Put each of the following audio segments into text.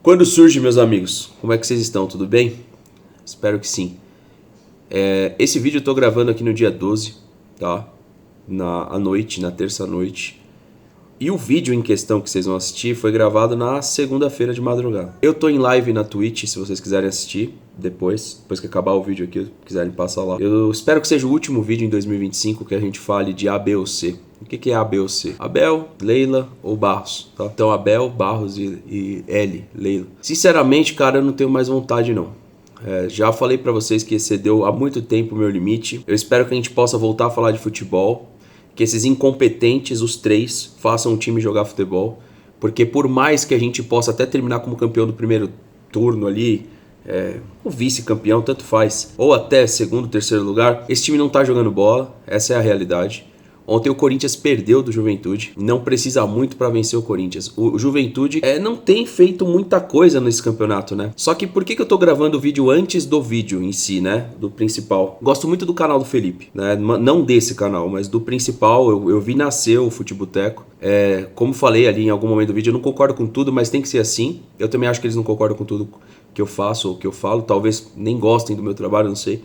Quando surge, meus amigos? Como é que vocês estão? Tudo bem? Espero que sim. Esse vídeo eu tô gravando aqui no dia 12, tá? À noite, na terça-noite. E o vídeo em questão que vocês vão assistir foi gravado na segunda-feira de madrugada. Eu tô em live na Twitch, se vocês quiserem assistir depois que acabar o vídeo aqui, quiserem passar lá. Eu espero que seja o último vídeo em 2025 que a gente fale de A, B ou C. O que é A, B ou C? Abel, Leila ou Barros, tá? Então Abel, Barros e L, Leila. Sinceramente, cara, eu não tenho mais vontade não. Já falei pra vocês que excedeu há muito tempo o meu limite. Eu espero que a gente possa voltar a falar de futebol. Que esses incompetentes, os três, façam o time jogar futebol. Porque por mais que a gente possa até terminar como campeão do primeiro turno ali, o vice-campeão, tanto faz, ou até segundo, terceiro lugar, esse time não tá jogando bola, essa é a realidade. Ontem o Corinthians perdeu do Juventude, não precisa muito para vencer o Corinthians. O Juventude não tem feito muita coisa nesse campeonato, né? Só que por que eu tô gravando o vídeo antes do vídeo em si, né? Do principal. Gosto muito do canal do Felipe, né? Não desse canal, mas do principal. Eu vi nascer o Futeboteco. Como falei ali em algum momento do vídeo, eu não concordo com tudo, mas tem que ser assim. Eu também acho que eles não concordam com tudo que eu faço ou que eu falo. Talvez nem gostem do meu trabalho, não sei.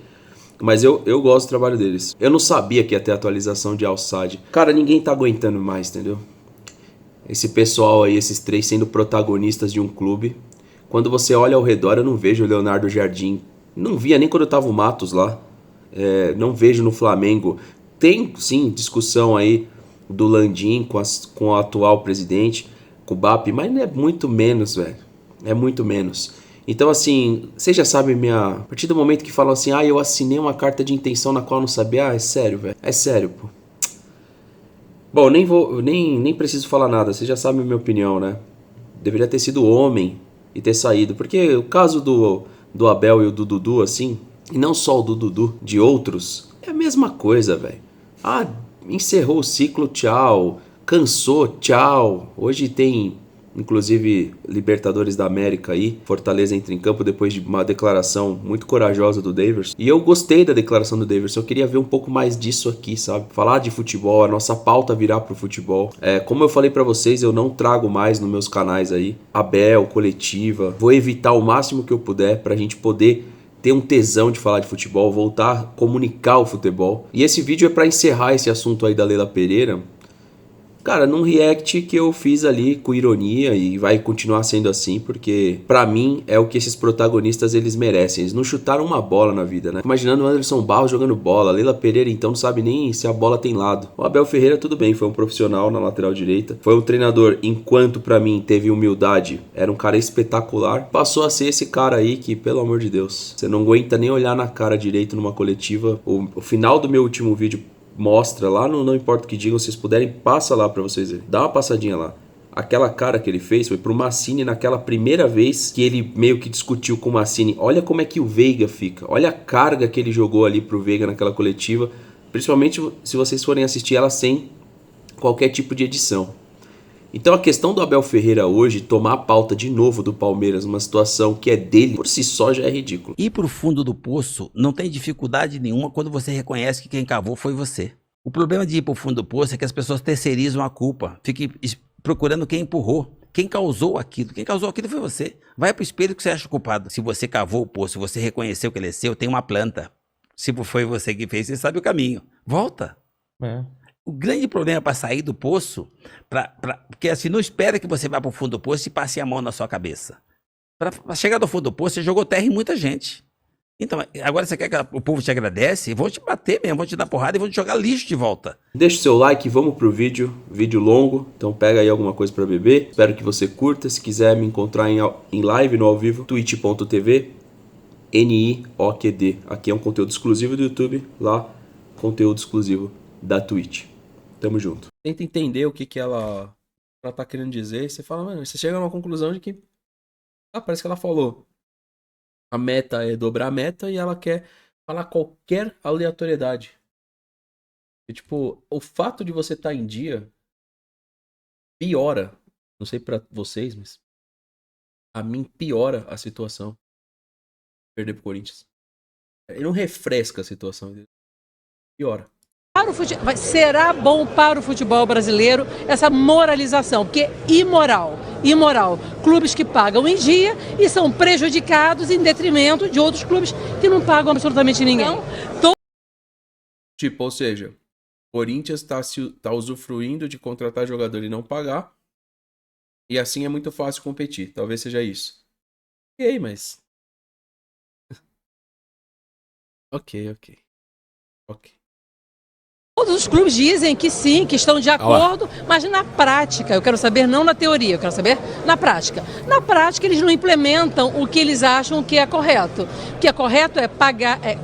Mas eu gosto do trabalho deles. Eu não sabia que ia ter atualização de Alçade. Cara, ninguém tá aguentando mais, entendeu? Esse pessoal aí, esses três sendo protagonistas de um clube. Quando você olha ao redor, eu não vejo o Leonardo Jardim. Não via nem quando tava o Matos lá. Não vejo no Flamengo. Tem, sim, discussão aí do Landim com o atual presidente, com o BAP, mas é muito menos, velho. É muito menos. Então, assim, vocês já sabem a partir do momento que falam assim, eu assinei uma carta de intenção na qual eu não sabia, é sério, velho. É sério, pô. Bom, nem preciso falar nada, vocês já sabem a minha opinião, né? Deveria ter sido homem e ter saído. Porque o caso do Abel e o do Dudu, assim, e não só o do Dudu, de outros, é a mesma coisa, velho. Encerrou o ciclo, tchau. Cansou, tchau. Hoje tem, inclusive, Libertadores da América aí. Fortaleza entra em campo depois de uma declaração muito corajosa do Daverson. E eu gostei da declaração do Daverson. Eu queria ver um pouco mais disso aqui, sabe? Falar de futebol, a nossa pauta virar pro futebol. Como eu falei pra vocês, eu não trago mais nos meus canais aí Abel, coletiva. Vou evitar o máximo que eu puder pra gente poder ter um tesão de falar de futebol, voltar a comunicar o futebol. E esse vídeo é pra encerrar esse assunto aí da Leila Pereira. Cara, num react que eu fiz ali com ironia e vai continuar sendo assim, porque pra mim é o que esses protagonistas eles merecem. Eles não chutaram uma bola na vida, né? Imaginando o Anderson Barros jogando bola, a Leila Pereira então não sabe nem se a bola tem lado. O Abel Ferreira tudo bem, foi um profissional na lateral direita. Foi um treinador, enquanto pra mim teve humildade, era um cara espetacular. Passou a ser esse cara aí que, pelo amor de Deus, você não aguenta nem olhar na cara direito numa coletiva. O final do meu último vídeo mostra lá no Não Importa o Que Digam, se vocês puderem, passa lá pra vocês verem. Dá uma passadinha lá. Aquela cara que ele fez foi pro Mancini naquela primeira vez que ele meio que discutiu com o Mancini. Olha como é que o Veiga fica. Olha a carga que ele jogou ali pro Veiga naquela coletiva. Principalmente se vocês forem assistir ela sem qualquer tipo de edição. Então a questão do Abel Ferreira hoje tomar a pauta de novo do Palmeiras, uma situação que é dele, por si só já é ridículo. Ir pro fundo do poço não tem dificuldade nenhuma quando você reconhece que quem cavou foi você. O problema de ir pro fundo do poço é que as pessoas terceirizam a culpa, fiquem procurando quem empurrou. Quem causou aquilo? Quem causou aquilo foi você. Vai pro espelho que você acha culpado. Se você cavou o poço, se você reconheceu que ele é seu, tem uma planta. Se foi você que fez, você sabe o caminho. Volta. O grande problema para sair do poço, porque assim, não espera que você vá pro fundo do poço e passe a mão na sua cabeça. Para chegar no fundo do poço, você jogou terra em muita gente. Então, agora você quer que o povo te agradece? Vão te bater mesmo, vão te dar porrada e vão te jogar lixo de volta. Deixa o seu like, vamos pro vídeo longo, então pega aí alguma coisa pra beber. Espero que você curta. Se quiser me encontrar em live no ao vivo, twitch.tv NIOQD. Aqui é um conteúdo exclusivo do YouTube, lá conteúdo exclusivo da Twitch. Tamo junto. Tenta entender o que ela tá querendo dizer e você fala, mano, você chega a uma conclusão de que parece que ela falou a meta é dobrar a meta e ela quer falar qualquer aleatoriedade. E, tipo, o fato de você estar em dia piora, não sei pra vocês, mas a mim piora a situação. Perder pro Corinthians. Ele não refresca a situação, ele piora. Será bom para o futebol brasileiro essa moralização, porque é imoral. Clubes que pagam em dia e são prejudicados em detrimento de outros clubes que não pagam absolutamente ninguém. Tipo, ou seja, Corinthians tá usufruindo de contratar jogador e não pagar, e assim é muito fácil competir. Talvez seja isso. Ok, mas... Ok. Todos os clubes dizem que sim, que estão de acordo, mas na prática, eu quero saber, não na teoria, eu quero saber na prática. Na prática, eles não implementam o que eles acham que é correto. O que é correto é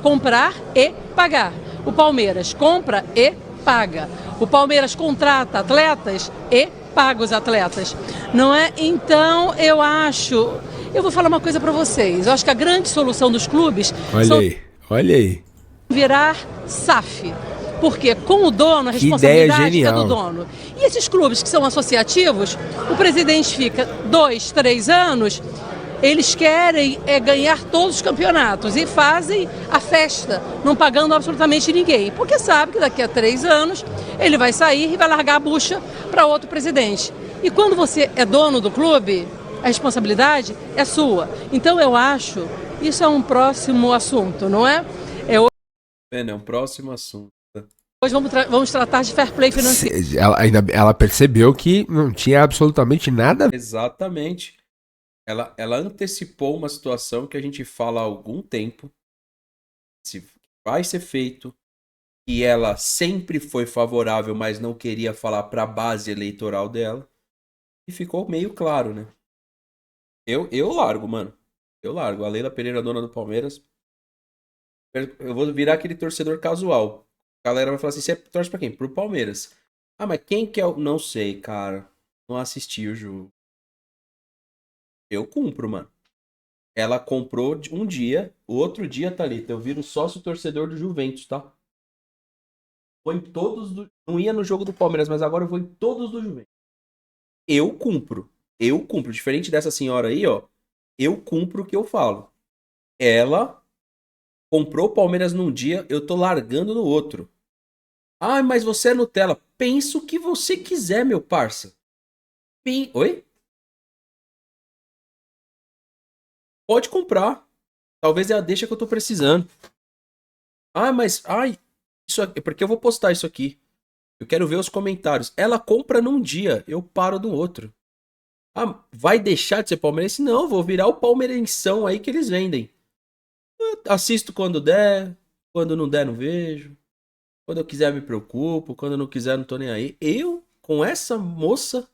comprar e pagar. O Palmeiras compra e paga. O Palmeiras contrata atletas e paga os atletas. Não é? Então, eu vou falar uma coisa para vocês. Eu acho que a grande solução dos clubes Olha aí. Virar SAF. Porque com o dono, a responsabilidade é do dono. E esses clubes que são associativos, o presidente fica 2, 3 anos, eles querem ganhar todos os campeonatos e fazem a festa, não pagando absolutamente ninguém. Porque sabe que daqui a 3 anos ele vai sair e vai largar a bucha para outro presidente. E quando você é dono do clube, a responsabilidade é sua. Então eu acho, isso é um próximo assunto, não é? É um próximo assunto. Hoje vamos tratar de fair play financeiro. Ela percebeu que não tinha absolutamente nada. Exatamente. Ela antecipou uma situação que a gente fala há algum tempo. Se vai ser feito. E ela sempre foi favorável, mas não queria falar para a base eleitoral dela. E ficou meio claro, né? Eu largo, mano. Eu largo. A Leila Pereira, dona do Palmeiras. Eu vou virar aquele torcedor casual. A galera vai falar assim, você torce pra quem? Pro Palmeiras. Ah, mas quem que é o... Não sei, cara. Não assisti o jogo. Eu cumpro, mano. Ela comprou um dia, o outro dia, Thalita, eu viro sócio torcedor do Juventus, tá? Vou em todos do... Não ia no jogo do Palmeiras, mas agora eu vou em todos do Juventus. Eu cumpro. Diferente dessa senhora aí, ó. Eu cumpro o que eu falo. Ela comprou o Palmeiras num dia, eu tô largando no outro. Ah, mas você é Nutella. Pensa o que você quiser, meu parça. Oi? Pode comprar. Talvez é a deixa que eu tô precisando. Ah, mas... isso aqui, porque eu vou postar isso aqui. Eu quero ver os comentários. Ela compra num dia, eu paro no outro. Ah, vai deixar de ser palmeirense? Não, vou virar o palmeirenção aí que eles vendem. Eu assisto quando der. Quando não der, não vejo. Quando eu quiser, me preocupo. Quando eu não quiser, não tô nem aí. Eu, com essa moça,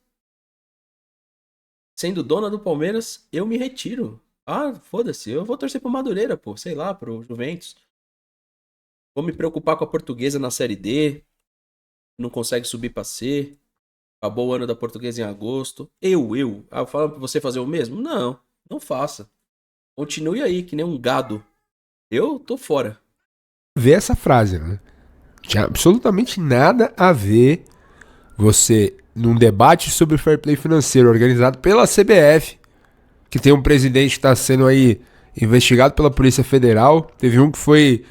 sendo dona do Palmeiras, eu me retiro. Ah, foda-se. Eu vou torcer pro Madureira, pô. Sei lá, pro Juventus. Vou me preocupar com a Portuguesa na Série D. Não consegue subir pra C. Acabou o ano da Portuguesa em agosto. Ah, falando pra você fazer o mesmo? Não, não faça. Continue aí, que nem um gado. Eu tô fora. Ver essa frase, né? Tinha absolutamente nada a ver você, num debate sobre fair play financeiro organizado pela CBF, que tem um presidente que está sendo aí investigado pela Polícia Federal. Teve um que foi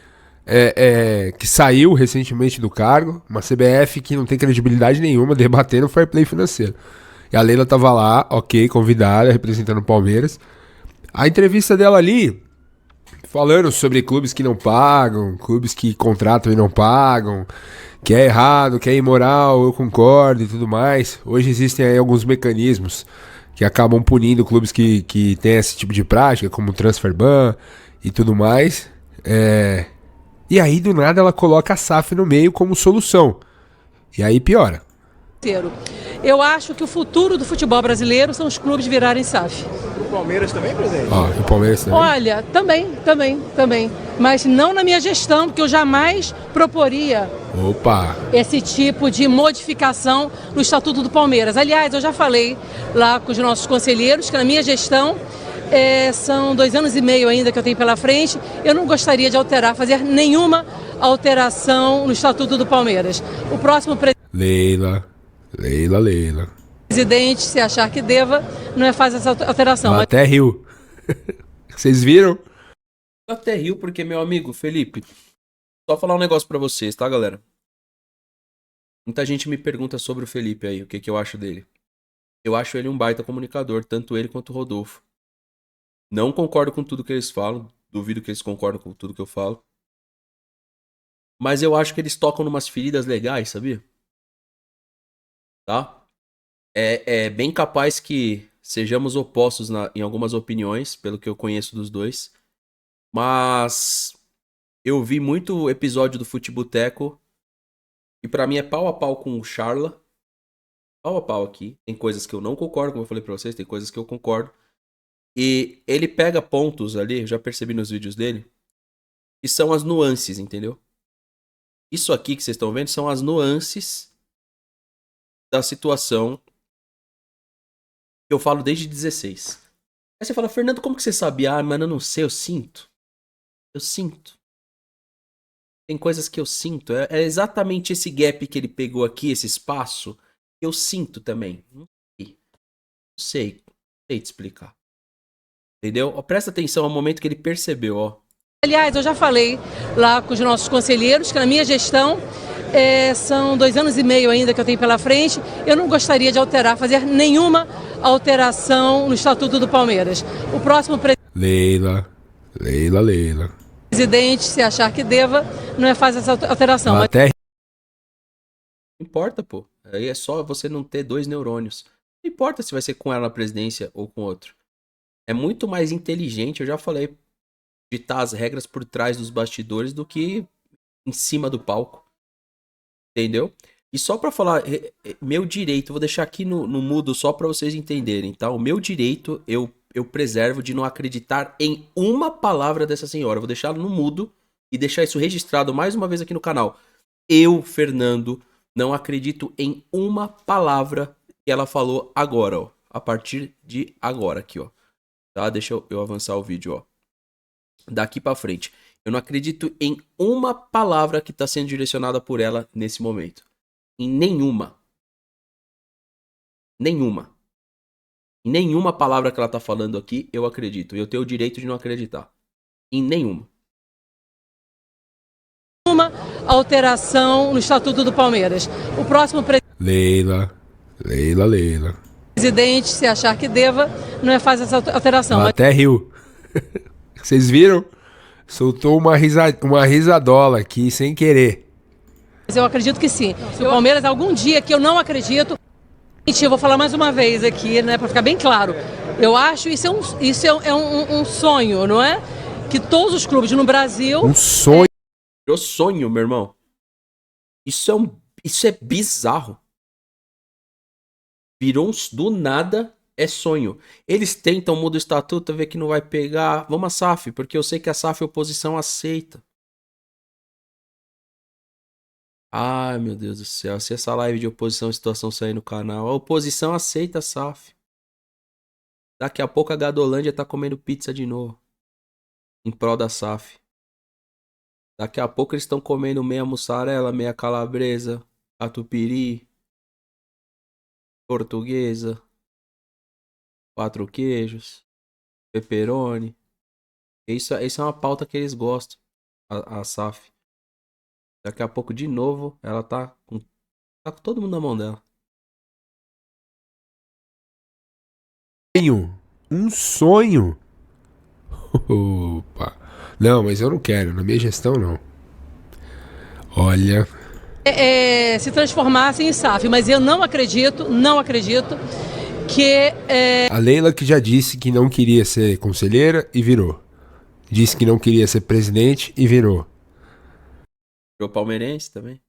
que saiu recentemente do cargo, uma CBF que não tem credibilidade nenhuma debatendo fair play financeiro. E a Leila tava lá, ok, convidada, representando o Palmeiras. A entrevista dela ali, falando sobre clubes que não pagam, clubes que contratam e não pagam, que é errado, que é imoral, eu concordo e tudo mais. Hoje existem aí alguns mecanismos que acabam punindo clubes que têm esse tipo de prática, como o transfer ban e tudo mais. E aí, do nada, ela coloca a SAF no meio como solução. E aí piora. Eu acho que o futuro do futebol brasileiro são os clubes virarem SAF. O Palmeiras também, presidente? O Palmeiras também? Olha, também. Mas não na minha gestão, porque eu jamais proporia esse tipo de modificação no Estatuto do Palmeiras. Aliás, eu já falei lá com os nossos conselheiros que na minha gestão são 2 anos e meio ainda que eu tenho pela frente. Eu não gostaria de fazer nenhuma alteração no Estatuto do Palmeiras. O próximo Leila. presidente, se achar que deva, não é fazer essa alteração. Ela até riu. Vocês viram? Eu até riu porque, meu amigo Felipe, só falar um negócio pra vocês, tá, galera? Muita gente me pergunta sobre o Felipe aí, o que eu acho dele. Eu acho ele um baita comunicador, tanto ele quanto o Rodolfo. Não concordo com tudo que eles falam, duvido que eles concordam com tudo que eu falo. Mas eu acho que eles tocam numas feridas legais, sabia? Tá? É bem capaz que sejamos opostos em algumas opiniões, pelo que eu conheço dos dois. Mas eu vi muito episódio do Futeboteco e pra mim é pau a pau com o Charla. Pau a pau aqui. Tem coisas que eu não concordo, como eu falei pra vocês, tem coisas que eu concordo. E ele pega pontos ali, eu já percebi nos vídeos dele, que são as nuances, entendeu? Isso aqui que vocês estão vendo são as nuances da situação que eu falo desde 16. Aí você fala, Fernando, como que você sabe? Ah, mano, eu não sei, eu sinto. Eu sinto. Tem coisas que eu sinto. É exatamente esse gap que ele pegou aqui, esse espaço, que eu sinto também. Não sei. Não sei te explicar. Entendeu? Ó, presta atenção ao momento que ele percebeu, ó. Aliás, eu já falei lá com os nossos conselheiros que na minha gestão são 2 anos e meio ainda que eu tenho pela frente. Eu não gostaria de fazer nenhuma alteração no Estatuto do Palmeiras. O próximo Leila. presidente, se achar que deva, não é fazer essa alteração. Ela até Não importa, pô. Aí é só você não ter 2 neurônios. Não importa se vai ser com ela na presidência ou com outro. É muito mais inteligente, eu já falei, ditar as regras por trás dos bastidores do que em cima do palco. Entendeu? E só pra falar, meu direito, vou deixar aqui no mudo só pra vocês entenderem, tá? O meu direito, eu preservo de não acreditar em uma palavra dessa senhora. Eu vou deixar no mudo e deixar isso registrado mais uma vez aqui no canal. Eu, Fernando, não acredito em uma palavra que ela falou agora, ó. A partir de agora, aqui, ó. Tá? Deixa eu avançar o vídeo, ó. Daqui pra frente. Eu não acredito em uma palavra que tá sendo direcionada por ela nesse momento. Em nenhuma. Nenhuma. Em nenhuma palavra que ela tá falando aqui, eu acredito. E eu tenho o direito de não acreditar. Em nenhuma. Uma alteração no Estatuto do Palmeiras. O próximo Leila. presidente, se achar que deva, não é fazer essa alteração. Ela até riu. Vocês viram? Soltou uma risadola aqui sem querer. Mas eu acredito que sim. Se o Palmeiras, algum dia que eu não acredito, eu vou falar mais uma vez aqui, né, para ficar bem claro. Eu acho isso é um sonho, não é? Que todos os clubes no Brasil. Um sonho. Meu sonho, meu irmão. Isso é bizarro. Virou do nada. É sonho. Eles tentam mudar o estatuto, ver que não vai pegar. Vamos a SAF, porque eu sei que a SAF a oposição aceita. Ai, meu Deus do céu. Se essa live de oposição situação sair no canal, a oposição aceita a SAF. Daqui a pouco a Gadolândia tá comendo pizza de novo. Em prol da SAF. Daqui a pouco eles estão comendo meia mussarela, meia calabresa, catupiry, portuguesa. 4 queijos, pepperoni. Isso é uma pauta que eles gostam, a SAF. Daqui a pouco, de novo, ela tá com todo mundo na mão dela. Um sonho. Opa. Não, mas eu não quero. Na minha gestão, não. Olha. Se transformasse em SAF, mas eu não acredito que A Leila que já disse que não queria ser conselheira e virou. Disse que não queria ser presidente e virou. Virou palmeirense também.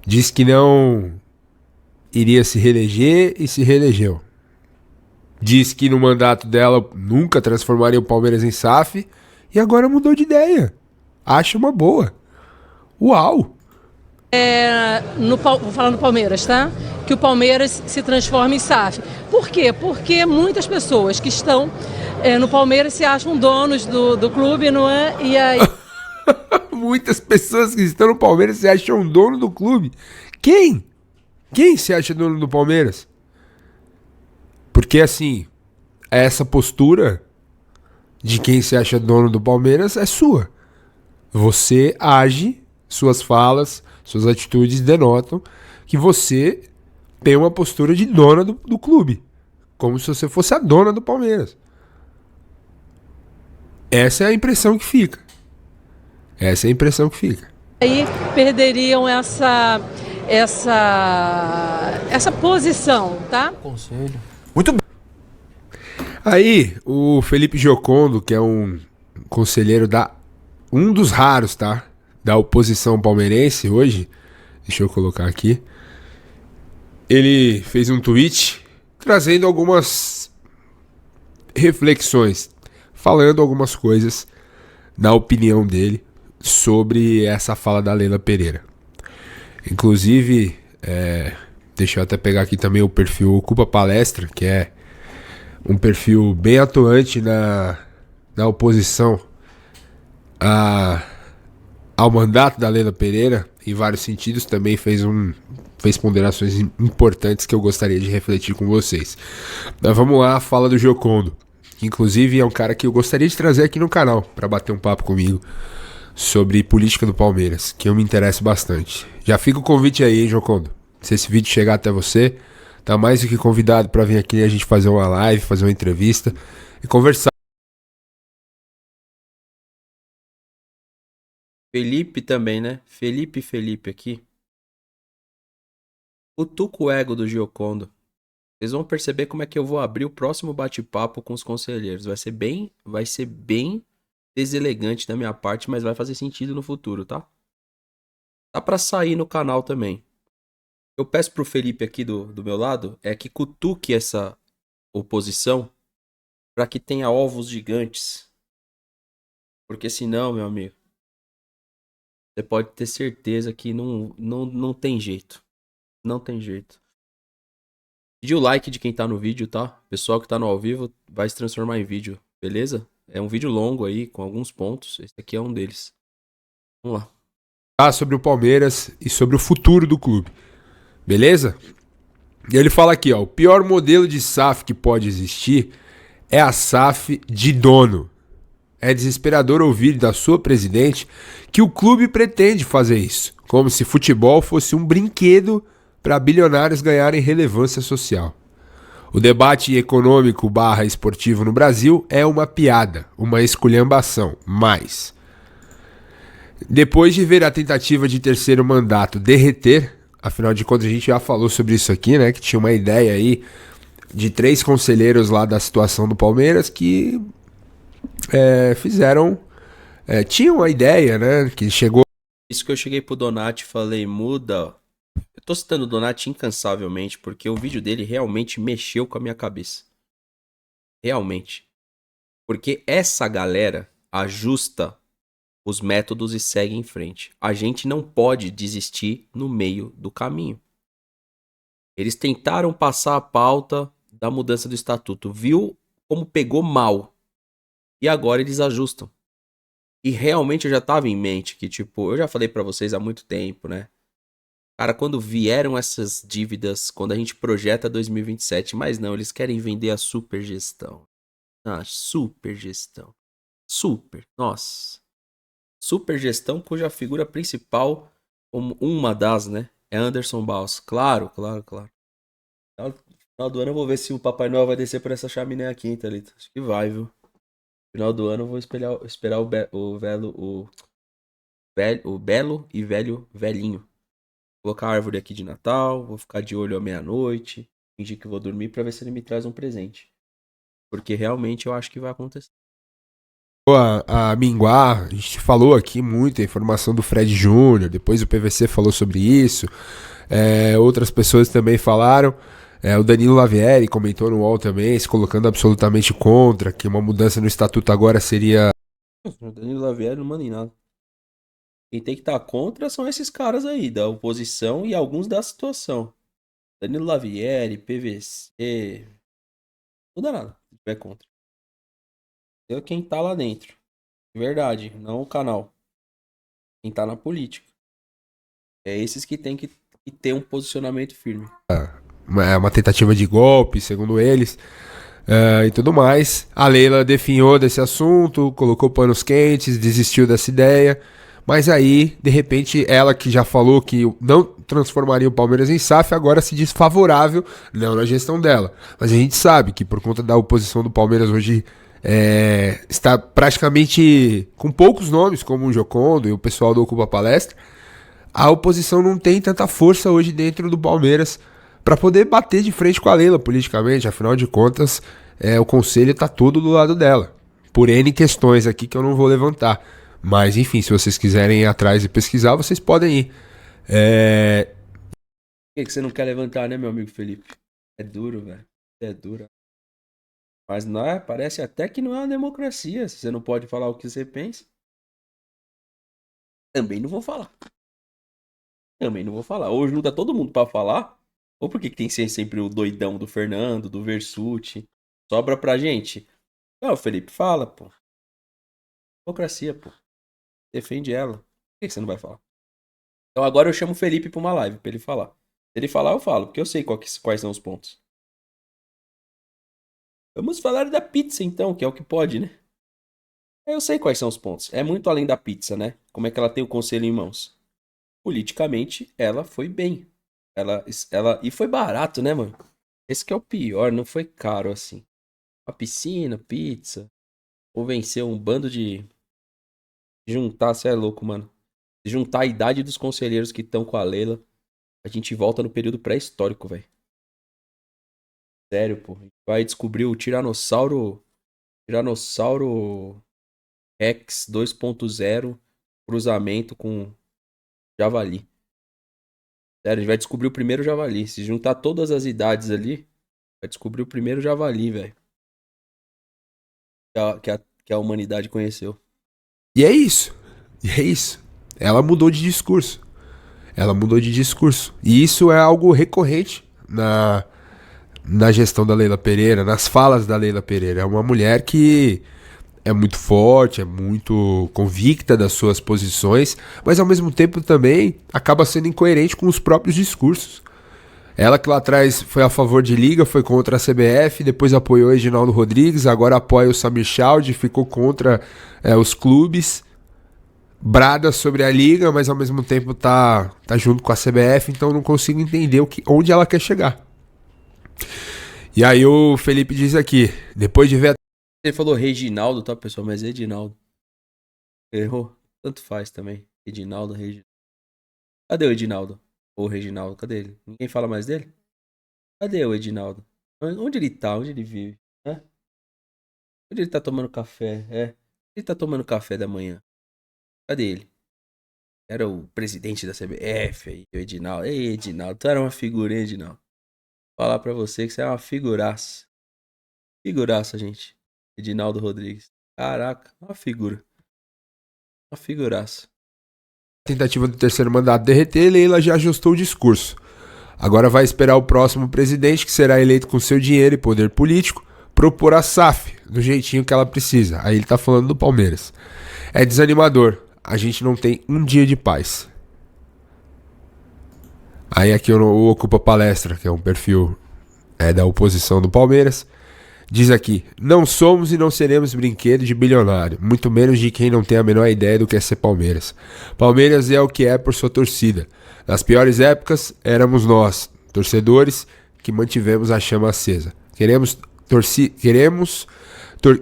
Disse que não iria se reeleger e se reelegeu. Disse que no mandato dela nunca transformaria o Palmeiras em SAF e agora mudou de ideia. Acha uma boa. Uau! vou falar no Palmeiras, tá? Que o Palmeiras se transforme em SAF. Por quê? Porque muitas pessoas que estão no Palmeiras se acham donos do clube, não é? E aí... Muitas pessoas que estão no Palmeiras se acham dono do clube. Quem? Quem se acha dono do Palmeiras? Porque assim, essa postura de quem se acha dono do Palmeiras é sua. Você age, suas falas, suas atitudes denotam que você tem uma postura de dona do clube. Como se você fosse a dona do Palmeiras. Essa é a impressão que fica. Essa é a impressão que fica. Aí perderiam essa posição, tá? Conselho. Muito bem. Aí, o Felipe Giocondo, que é um conselheiro um dos raros, tá? Da oposição palmeirense hoje. Deixa eu colocar aqui. Ele fez um tweet trazendo algumas reflexões, falando algumas coisas, na opinião dele, sobre essa fala da Leila Pereira. Inclusive, deixa eu até pegar aqui também o perfil Ocupa Palestra, que é um perfil bem atuante na oposição ao mandato da Leila Pereira, em vários sentidos, também fez ponderações importantes que eu gostaria de refletir com vocês. Mas vamos lá, a fala do Giocondo, que inclusive é um cara que eu gostaria de trazer aqui no canal, para bater um papo comigo sobre política do Palmeiras, que eu me interesso bastante. Já fica o convite aí, hein, Giocondo? Se esse vídeo chegar até você, tá mais do que convidado para vir aqui e a gente fazer uma live, fazer uma entrevista e conversar. Felipe também, né? Felipe aqui. Cutuca o ego do Giocondo. Vocês vão perceber como é que eu vou abrir o próximo bate-papo com os conselheiros. Vai ser bem deselegante da minha parte, mas vai fazer sentido no futuro, tá? Dá pra sair no canal também. Eu peço pro Felipe aqui do meu lado que cutuque essa oposição para que tenha ovos gigantes. Porque senão, meu amigo, você pode ter certeza que não tem jeito. Não tem jeito. Pedi o like de quem tá no vídeo, tá? O pessoal que tá no ao vivo vai se transformar em vídeo, beleza? É um vídeo longo aí, com alguns pontos. Esse aqui é um deles. Vamos lá. Sobre o Palmeiras e sobre o futuro do clube. Beleza? E ele fala aqui, ó. O pior modelo de SAF que pode existir é a SAF de dono. É desesperador ouvir da sua presidente que o clube pretende fazer isso, como se futebol fosse um brinquedo para bilionários ganharem relevância social. O debate econômico / esportivo no Brasil é uma piada, uma esculhambação, mas depois de ver a tentativa de terceiro mandato derreter, afinal de contas a gente já falou sobre isso aqui, né, que tinha uma ideia aí de 3 conselheiros lá da situação do Palmeiras que tinham a ideia, né, que chegou... Isso que eu cheguei pro Donati e falei, muda... Eu tô citando o Donati incansavelmente, porque o vídeo dele realmente mexeu com a minha cabeça. Realmente. Porque essa galera ajusta os métodos e segue em frente. A gente não pode desistir no meio do caminho. Eles tentaram passar a pauta da mudança do estatuto. Viu como pegou mal. E agora eles ajustam. E realmente eu já tava em mente que, tipo, eu já falei pra vocês há muito tempo, né? Cara, quando vieram essas dívidas, quando a gente projeta 2027, mas não, eles querem vender a supergestão. Ah, supergestão. Super, nossa. Supergestão cuja figura principal, uma das, né, é Anderson Barros. Claro. No final do ano eu vou ver se o Papai Noel vai descer por essa chaminé aqui, hein, Thalita? Acho que vai, viu? No final do ano eu vou esperar o belo e velho velhinho. Vou colocar a árvore aqui de Natal, vou ficar de olho à meia-noite, fingir que vou dormir pra ver se ele me traz um presente. Porque realmente eu acho que vai acontecer. A minguar, a gente falou aqui muito a informação do Fred Júnior, depois o PVC falou sobre isso, outras pessoas também falaram, o Danilo Lavieri comentou no UOL também, se colocando absolutamente contra, que uma mudança no estatuto agora seria... O Danilo Lavieri não manda em nada. Quem tem que estar contra são esses caras aí, da oposição e alguns da situação. Danilo Lavieri, PVC. Não dá nada se tiver contra. Eu quem tá lá dentro. De verdade, não o canal. Quem tá na política. É esses que tem que ter um posicionamento firme. Uma tentativa de golpe, segundo eles, e tudo mais. A Leila definhou desse assunto, colocou panos quentes, desistiu dessa ideia. Mas aí, de repente, ela que já falou que não transformaria o Palmeiras em SAF, agora se diz favorável, não na gestão dela. Mas a gente sabe que por conta da oposição do Palmeiras hoje está praticamente com poucos nomes, como o Jocondo e o pessoal do Ocupa Palestra, a oposição não tem tanta força hoje dentro do Palmeiras para poder bater de frente com a Leila politicamente. Afinal de contas, o conselho está todo do lado dela. Por N questões aqui que eu não vou levantar. Mas, enfim, se vocês quiserem ir atrás e pesquisar, vocês podem ir. Por que você não quer levantar, né, meu amigo Felipe? É duro, velho. É duro. Mas não é, parece até que não é uma democracia. Se você não pode falar o que você pensa. Também não vou falar. Ou junta todo mundo pra falar, ou por que tem sempre o doidão do Fernando, do Versuti? Sobra pra gente. Não, Felipe, fala, pô. Democracia, pô. Defende ela. Por que você não vai falar? Então agora eu chamo o Felipe pra uma live, pra ele falar. Se ele falar, eu falo, porque eu sei quais são os pontos. Vamos falar da pizza, então, que é o que pode, né? Eu sei quais são os pontos. É muito além da pizza, né? Como é que ela tem o conselho em mãos? Politicamente, ela foi bem. E foi barato, né, mano? Esse que é o pior, não foi caro assim. Uma piscina, pizza. Ou vencer um bando de juntar, você é louco, mano. Juntar a idade dos conselheiros que estão com a Leila, a gente volta no período pré-histórico, velho. Sério, pô. A gente vai descobrir o Tiranossauro Rex 2.0 cruzamento com javali. Sério, a gente vai descobrir o primeiro javali. Se juntar todas as idades ali, vai descobrir o primeiro javali, velho. Que a humanidade conheceu. E é isso. Ela mudou de discurso. E isso é algo recorrente na gestão da Leila Pereira, nas falas da Leila Pereira. É uma mulher que é muito forte, é muito convicta das suas posições, mas ao mesmo tempo também acaba sendo incoerente com os próprios discursos. Ela que lá atrás foi a favor de liga, foi contra a CBF, depois apoiou Edinaldo Rodrigues, agora apoia o Samir Chaldi, ficou contra os clubes, brada sobre a liga, mas ao mesmo tempo tá junto com a CBF, então não consigo entender onde ela quer chegar. E aí o Felipe diz aqui, depois de ver... Ele falou Reginaldo, tá, pessoal? Mas é Edinaldo. Errou. Tanto faz também. Edinaldo, Reginaldo. Cadê o Edinaldo? Ou o Reginaldo? Cadê ele? Ninguém fala mais dele? Cadê o Edinaldo? Onde ele tá? Onde ele vive? Onde ele tá tomando café? Ele tá tomando café da manhã. Cadê ele? Era o presidente da CBF aí, o Edinaldo. Ei, Edinaldo, tu era uma figura, hein, Edinaldo? Vou falar pra você que você é uma figuraça. Figuraça, gente. Edinaldo Rodrigues. Caraca, uma figura. Uma figuraça. Tentativa do terceiro mandato derreter, Leila já ajustou o discurso. Agora vai esperar o próximo presidente, que será eleito com seu dinheiro e poder político, propor a SAF, do jeitinho que ela precisa. Aí ele tá falando do Palmeiras. É desanimador. A gente não tem um dia de paz. Aí aqui o Ocupa Palestra, que é um perfil da oposição do Palmeiras, diz aqui: não somos e não seremos brinquedo de bilionário, muito menos de quem não tem a menor ideia do que é ser Palmeiras. Palmeiras é o que é por sua torcida. Nas piores épocas, éramos nós, torcedores, que mantivemos a chama acesa. Queremos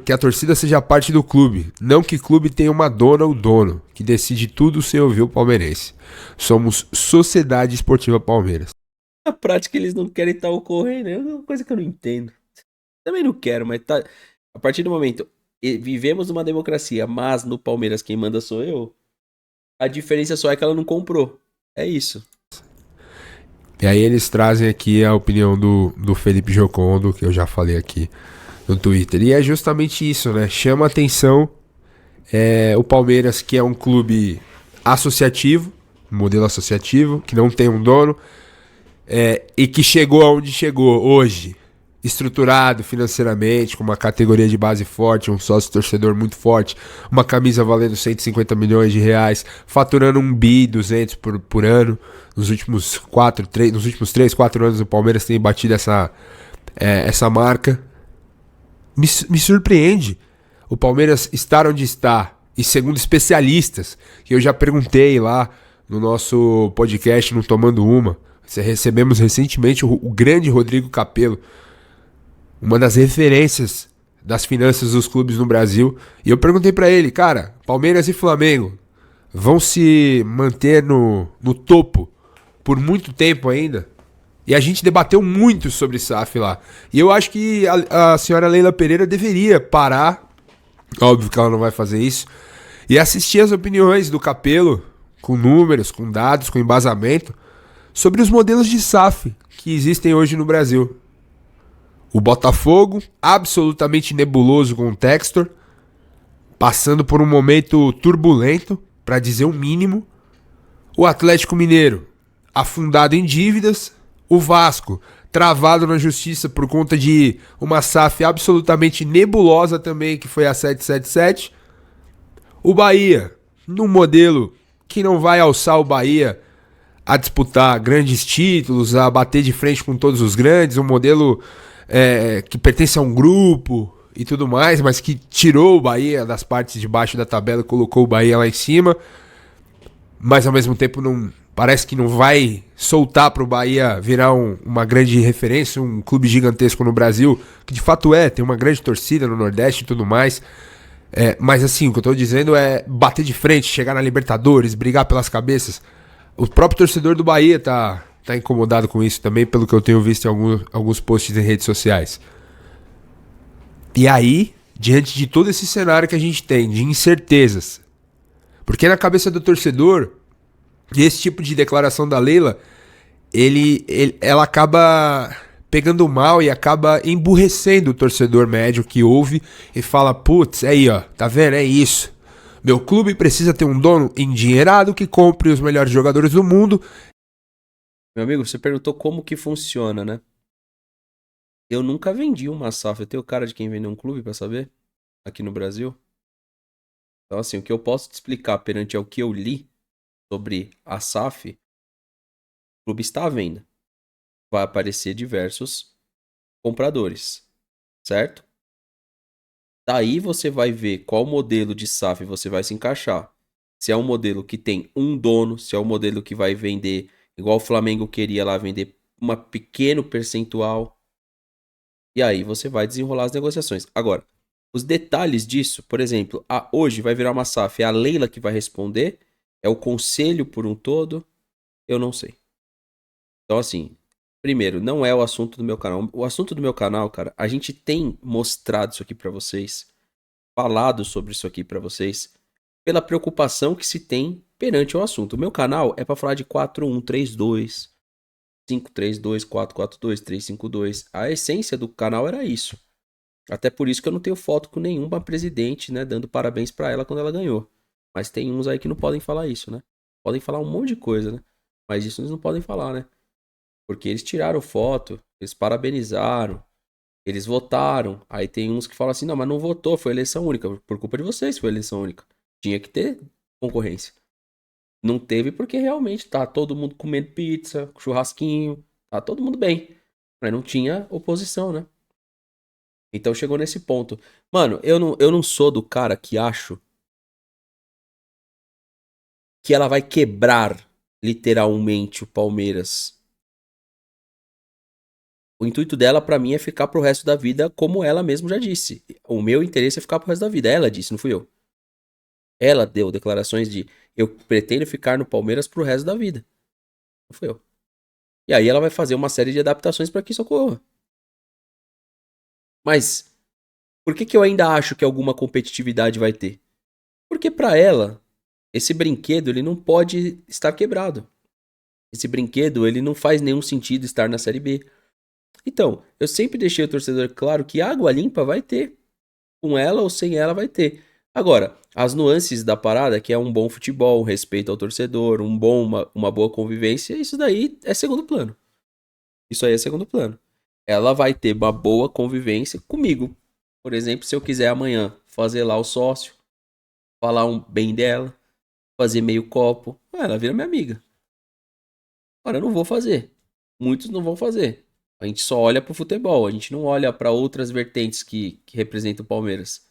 que a torcida seja parte do clube, não que o clube tenha uma dona ou dono, que decide tudo sem ouvir o palmeirense. Somos Sociedade Esportiva Palmeiras. Na prática, eles não querem estar ocorrendo, é uma coisa que eu não entendo. Também não quero, mas tá. A partir do momento, vivemos numa democracia, mas no Palmeiras quem manda sou eu. A diferença só é que ela não comprou. É isso. E aí eles trazem aqui a opinião do Felipe Jocondo, que eu já falei aqui no Twitter. E é justamente isso, né? Chama a atenção o Palmeiras, que é um clube associativo, modelo associativo, que não tem um dono, e que chegou aonde chegou hoje, estruturado financeiramente, com uma categoria de base forte, um sócio torcedor muito forte, uma camisa valendo 150 milhões de reais, faturando 1 bi 200 por ano. Nos últimos 3, 4 anos o Palmeiras tem batido essa marca. Me surpreende o Palmeiras estar onde está e segundo especialistas, que eu já perguntei lá no nosso podcast, no Tomando Uma, recebemos recentemente o grande Rodrigo Capello, uma das referências das finanças dos clubes no Brasil, e eu perguntei pra ele, cara, Palmeiras e Flamengo vão se manter no topo por muito tempo ainda? E a gente debateu muito sobre SAF lá. E eu acho que a senhora Leila Pereira deveria parar, óbvio que ela não vai fazer isso, e assistir as opiniões do Capello, com números, com dados, com embasamento, sobre os modelos de SAF que existem hoje no Brasil. O Botafogo, absolutamente nebuloso com o Textor, passando por um momento turbulento, para dizer o mínimo. O Atlético Mineiro, afundado em dívidas. O Vasco, travado na justiça por conta de uma SAF absolutamente nebulosa também, que foi a 777. O Bahia, num modelo que não vai alçar o Bahia a disputar grandes títulos, a bater de frente com todos os grandes, um modelo que pertence a um grupo e tudo mais, mas que tirou o Bahia das partes de baixo da tabela e colocou o Bahia lá em cima, mas ao mesmo tempo não parece que não vai soltar para o Bahia virar uma grande referência, um clube gigantesco no Brasil, que de fato tem uma grande torcida no Nordeste e tudo mais. Mas assim, o que eu tô dizendo é bater de frente, chegar na Libertadores, brigar pelas cabeças. O próprio torcedor do Bahia tá incomodado com isso também, pelo que eu tenho visto em alguns posts em redes sociais. E aí, diante de todo esse cenário que a gente tem, de incertezas, porque na cabeça do torcedor, esse tipo de declaração da Leila, ela acaba pegando mal e acaba emburrecendo o torcedor médio que ouve e fala, putz, aí ó, tá vendo, é isso. Meu clube precisa ter um dono endinheirado que compre os melhores jogadores do mundo. Meu amigo, você perguntou como que funciona, né? Eu nunca vendi uma SAF. Eu tenho cara de quem vende um clube, pra saber? Aqui no Brasil. Então, assim, o que eu posso te explicar perante ao que eu li sobre a SAF, o clube está à venda. Vai aparecer diversos compradores, certo? Daí você vai ver qual modelo de SAF você vai se encaixar. Se é um modelo que tem um dono, se é um modelo que vai vender, igual o Flamengo queria lá, vender um pequeno percentual. E aí você vai desenrolar as negociações. Agora, os detalhes disso, por exemplo, hoje vai virar uma SAF, é a Leila que vai responder, é o conselho por um todo, eu não sei. Então assim, primeiro, não é o assunto do meu canal. O assunto do meu canal, cara, a gente tem mostrado isso aqui pra vocês, falado sobre isso aqui pra vocês, pela preocupação que se tem perante o assunto. O meu canal é pra falar de 4-1-3-2, 5-3-2, 4-4-2, 3-5-2. A essência do canal era isso. Até por isso que eu não tenho foto com nenhuma presidente, né, dando parabéns pra ela quando ela ganhou. Mas tem uns aí que não podem falar isso, né? Podem falar um monte de coisa, né? Mas isso eles não podem falar, né? Porque eles tiraram foto, eles parabenizaram, eles votaram. Aí tem uns que falam assim, não, mas não votou, foi eleição única. Por culpa de vocês foi eleição única. Tinha que ter concorrência. Não teve porque realmente tá todo mundo comendo pizza, churrasquinho, tá todo mundo bem. Mas não tinha oposição, né? Então chegou nesse ponto. Mano, eu não sou do cara que acho que ela vai quebrar literalmente o Palmeiras. O intuito dela, pra mim, é ficar pro resto da vida, como ela mesma já disse. O meu interesse é ficar pro resto da vida. Ela disse, não fui eu. Ela deu declarações de eu pretendo ficar no Palmeiras pro resto da vida. Não fui eu. E aí ela vai fazer uma série de adaptações pra que isso ocorra. Mas por que eu ainda acho que alguma competitividade vai ter? Porque pra ela, esse brinquedo ele não pode estar quebrado. Esse brinquedo ele não faz nenhum sentido estar na Série B. Então, eu sempre deixei o torcedor claro que água limpa vai ter. Com ela ou sem ela vai ter. Agora, as nuances da parada, que é um bom futebol, um respeito ao torcedor, uma boa convivência, isso daí é segundo plano. Isso aí é segundo plano. Ela vai ter uma boa convivência comigo. Por exemplo, se eu quiser amanhã fazer lá o sócio, falar um bem dela, fazer meio copo, ela vira minha amiga. Agora, eu não vou fazer. Muitos não vão fazer. A gente só olha pro futebol, a gente não olha para outras vertentes que representam o Palmeiras.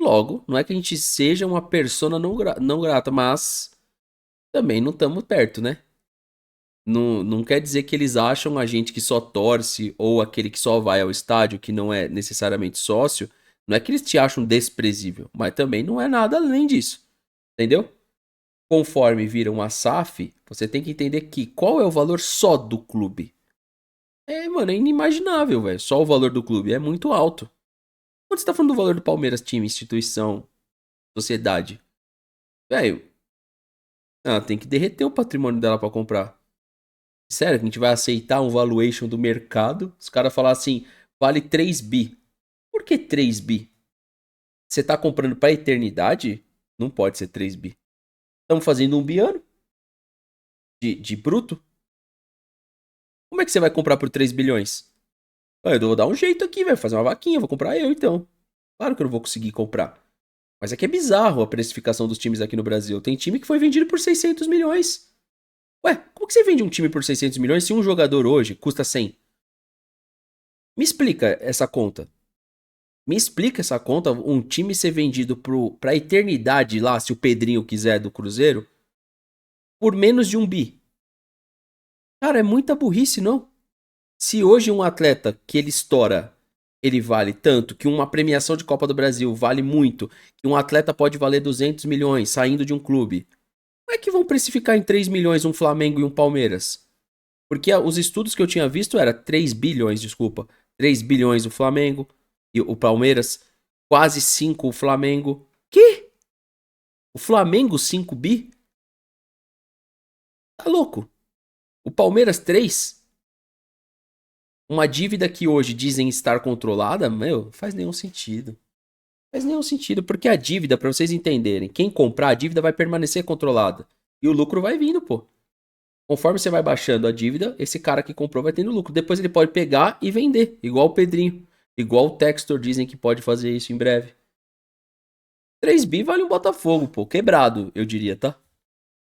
Logo, não é que a gente seja uma persona não grata, mas também não estamos perto, né? Não quer dizer que eles acham a gente que só torce ou aquele que só vai ao estádio, que não é necessariamente sócio, não é que eles te acham desprezível, mas também não é nada além disso. Entendeu? Conforme vira uma SAF, você tem que entender que qual é o valor só do clube. Mano, é inimaginável, velho. Só o valor do clube é muito alto. Quando você tá falando do valor do Palmeiras, time, instituição, sociedade, velho, tem que derreter o patrimônio dela pra comprar. Sério, que a gente vai aceitar um valuation do mercado? Os caras falar assim, vale 3 bi. Por que 3 bi? Você tá comprando pra eternidade? Não pode ser 3 bi. Estamos fazendo um bi ano de bruto? Como é que você vai comprar por 3 bilhões? Eu vou dar um jeito aqui, velho. Fazer uma vaquinha, vou comprar eu então. Claro que eu não vou conseguir comprar. Mas é que é bizarro a precificação dos times aqui no Brasil. Tem time que foi vendido por 600 milhões. Ué, como que você vende um time por 600 milhões se um jogador hoje custa 100? Me explica essa conta. Me explica essa conta, um time ser vendido pra eternidade lá, se o Pedrinho quiser do Cruzeiro, por menos de 1 bi. Cara, é muita burrice, não? Se hoje um atleta que ele estoura, ele vale tanto, que uma premiação de Copa do Brasil vale muito, que um atleta pode valer 200 milhões saindo de um clube, como é que vão precificar em 3 milhões um Flamengo e um Palmeiras? Porque os estudos que eu tinha visto era 3 bilhões, desculpa. 3 bilhões o Flamengo e o Palmeiras, quase 5 o Flamengo. Que? O Flamengo 5 bi? Tá louco? O Palmeiras 3? Uma dívida que hoje dizem estar controlada, meu, faz nenhum sentido. Faz nenhum sentido, porque a dívida, pra vocês entenderem, quem comprar a dívida vai permanecer controlada. E o lucro vai vindo, pô. Conforme você vai baixando a dívida, esse cara que comprou vai tendo lucro. Depois ele pode pegar e vender, igual o Pedrinho. Igual o Textor dizem que pode fazer isso em breve. 3 bi vale um Botafogo, pô. Quebrado, eu diria, tá?